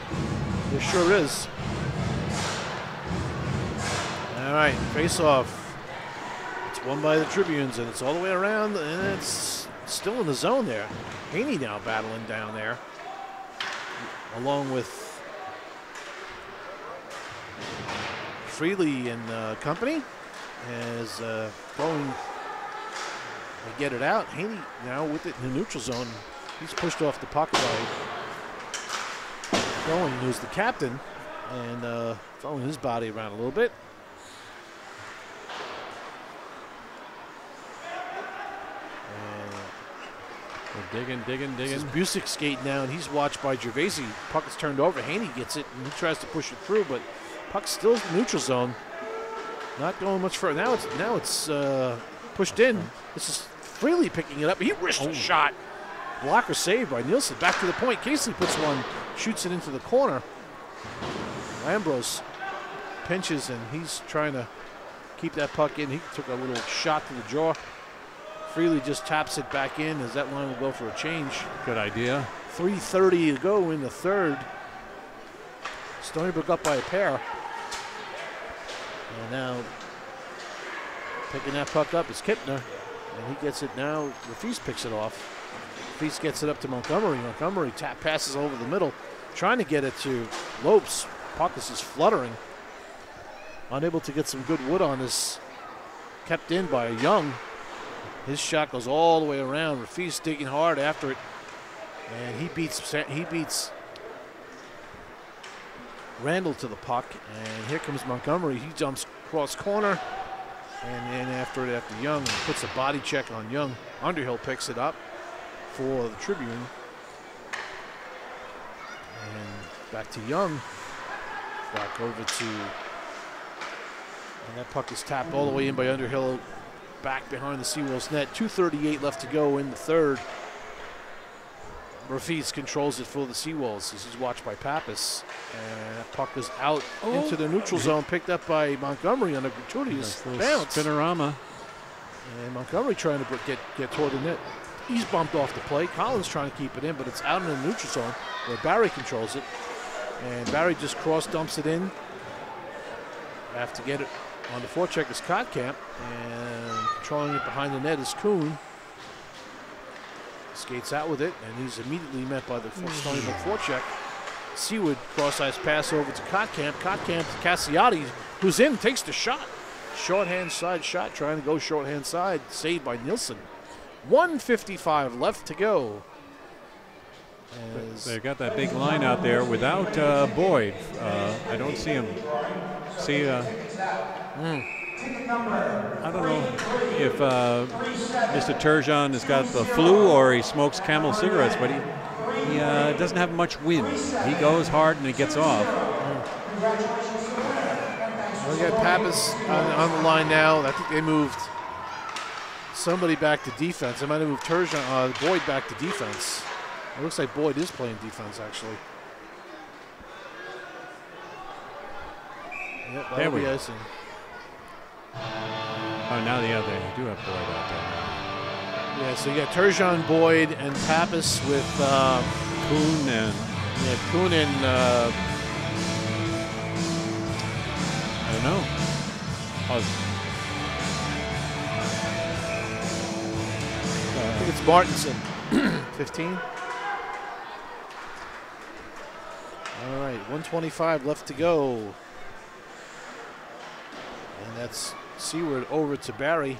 There sure is. All right, face-off. It's won by the Tribunes, and it's all the way around, and it's still in the zone there. Haney now battling down there, along with Freely and company, as throwing. They get it out. Haney now with it in the neutral zone. He's pushed off the puck by Bowen, who's the captain, and throwing his body around a little bit. We're digging. This is Busick skating now, and he's watched by Gervasi. Puck is turned over. Haney gets it, and he tries to push it through, but puck's still in the neutral zone. Not going much further. Now it's pushed in. This is Freely picking it up. He wristed a shot. Blocker saved by Nielsen. Back to the point. Casey puts one, shoots it into the corner. Ambrose pinches, and he's trying to keep that puck in. He took a little shot to the jaw. Freely just taps it back in as that line will go for a change. Good idea. 3:30 to go in the third. Stony Brook up by a pair. And now picking that puck up is Kipner. And he gets it now. Rafis picks it off. Rafis gets it up to Montgomery. Montgomery passes over the middle, trying to get it to Lopes. Puck is just fluttering. Unable to get some good wood on this. Kept in by Young. His shot goes all the way around. Rafis digging hard after it. And he beats Randall to the puck, and here comes Montgomery. He jumps cross corner, and then after Young puts a body check on Young. Underhill picks it up for the Tribune. And back to Young. Back over to, and that puck is tapped all the way in by Underhill, back behind the Seawolves net. 2:38 left to go in the third. Rafiz controls it for the Seawolves. This is watched by Pappas. And that puck is out into the neutral zone, picked up by Montgomery on a gratuitous bounce. Spinorama. And Montgomery trying to get toward the net. He's bumped off the play. Collins trying to keep it in, but it's out in the neutral zone where Barry controls it. And Barry just cross dumps it in. Have to get it on the forecheck is Kottkamp, and controlling it behind the net is Kuhn. Skates out with it, and he's immediately met by the Stony Brook forecheck. Seaward cross-ice pass over to Kottkamp. Kottkamp to Cassiati, who's in, takes the shot. Shorthand side shot, trying to go shorthand side, saved by Nielsen. 1:55 left to go. They got that big line out there without Boyd. I don't see him. See, I don't know if Mr. Turgeon has got the flu or he smokes Camel cigarettes, but he doesn't have much wind. He goes hard and he gets off. We got Pappas on the line now. I think they moved somebody back to defense. They might have moved Turgeon, Boyd back to defense. It looks like Boyd is playing defense, actually. Yep, there we go. icing. Oh, now they do have Boyd out there. Yeah, so you got Turgeon, Boyd, and Pappas with Kuhn and Kuhn and I don't know. I think it's Martinson. 15. All right, 1:25 left to go. And that's Seaward over to Barry.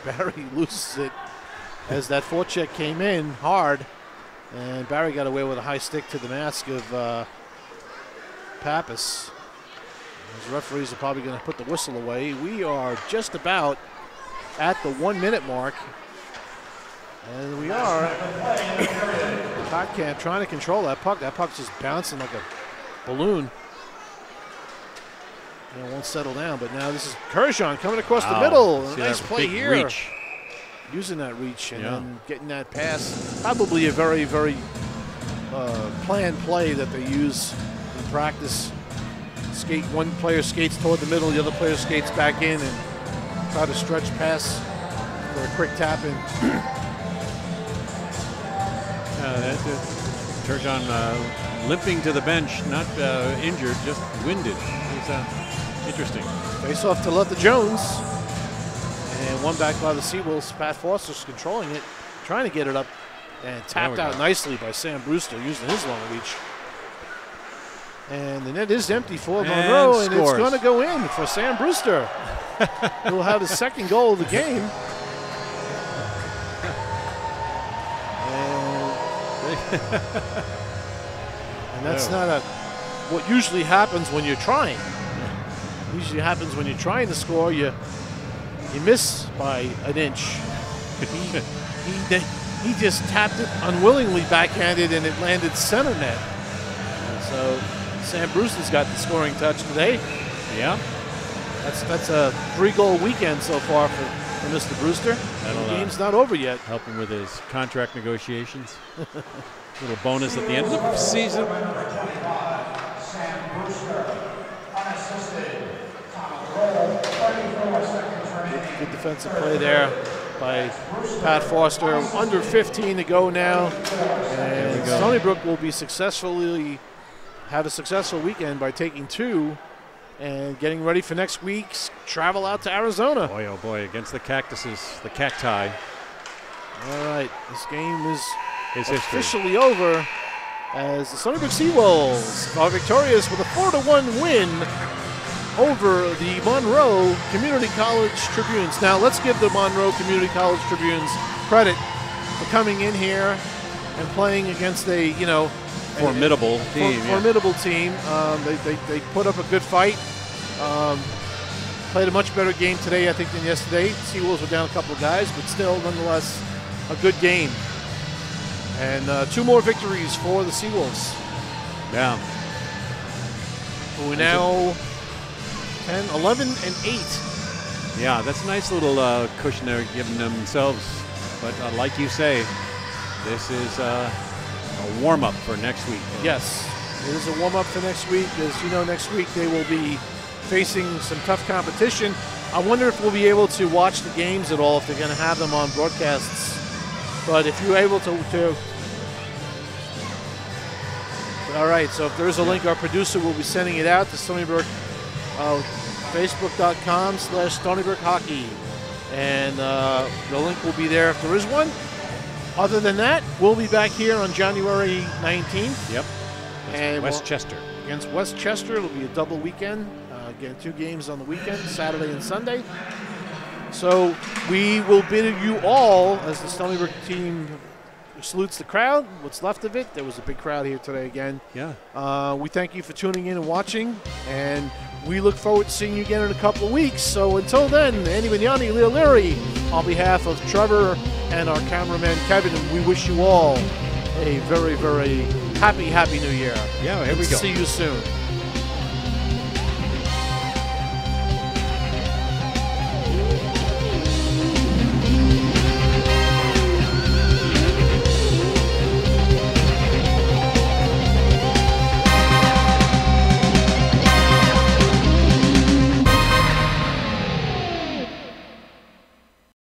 Barry loses it as that forecheck came in hard. And Barry got away with a high stick to the mask of Pappas. His referees are probably going to put the whistle away. We are just about at the 1 minute mark. And we are. Kottkamp trying to control that puck. That puck's just bouncing like a balloon. And it won't settle down, but now this is Turgeon coming across the middle. Nice play here. Reach. Using that reach and then getting that pass. Probably a very, very planned play that they use in practice. One player skates toward the middle, the other player skates back in and try to stretch pass for a quick tap in. That's it. Turgeon limping to the bench, not injured, just winded. It's interesting. Face off to Luther Jones. And one back by the Seawolves. Pat Foster's controlling it, trying to get it up, and tapped out nicely by Sam Brewster using his long reach. And the net is empty for Monroe, and it's going to go in for Sam Brewster. He'll have his second goal of the game. And that's not what usually happens when you're trying. Usually happens when you're trying to score, you miss by an inch. He just tapped it unwillingly backhanded, and it landed center net. So Sam Brewster's got the scoring touch today. Yeah. That's a 3-goal weekend so far for Mr. Brewster. The game's not over yet. Help him with his contract negotiations. Little bonus at the end of the season. Sam Brewster, unassisted. Good defensive play there by Pat Foster. Under 15 to go now. And Stony Brook will be have a successful weekend by taking 2 and getting ready for next week's travel out to Arizona. Boy, oh boy, against the Cactuses, the Cacti. All right, this game is officially history. Over as the Stony Brook Seawolves are victorious with a 4-1 win over the Monroe Community College Tribunes. Now, let's give the Monroe Community College Tribunes credit for coming in here and playing against a, Formidable team. Formidable team. They put up a good fight. Played a much better game today, I think, than yesterday. Seawolves were down a couple of guys, but still, nonetheless, a good game. And 2 more victories for the Seawolves. Yeah. We're now 10, 11, and 8. Yeah, that's a nice little cushion they're giving themselves. But like you say, this is a warm-up for next week. Yes, it is a warm-up for next week. As you know, next week they will be facing some tough competition. I wonder if we'll be able to watch the games at all, if they're going to have them on broadcasts. But if you're able to all right, so if there's a link, our producer will be sending it out to Stony Brook, facebook.com/Stony Brook Hockey. And the link will be there if there is one. Other than that, we'll be back here on January 19th. Yep. And Westchester. Against Westchester. It'll be a double weekend. Again, 2 games on the weekend, Saturday and Sunday. So we will bid you all, as the Stony Brook team salutes the crowd, what's left of it. There was a big crowd here today again. Yeah. We thank you for tuning in and watching, and we look forward to seeing you again in a couple of weeks. So until then, Andy Vignani, Leo Leary, on behalf of Trevor and our cameraman Kevin, we wish you all a very, very happy New Year. Yeah, here we go. See you soon.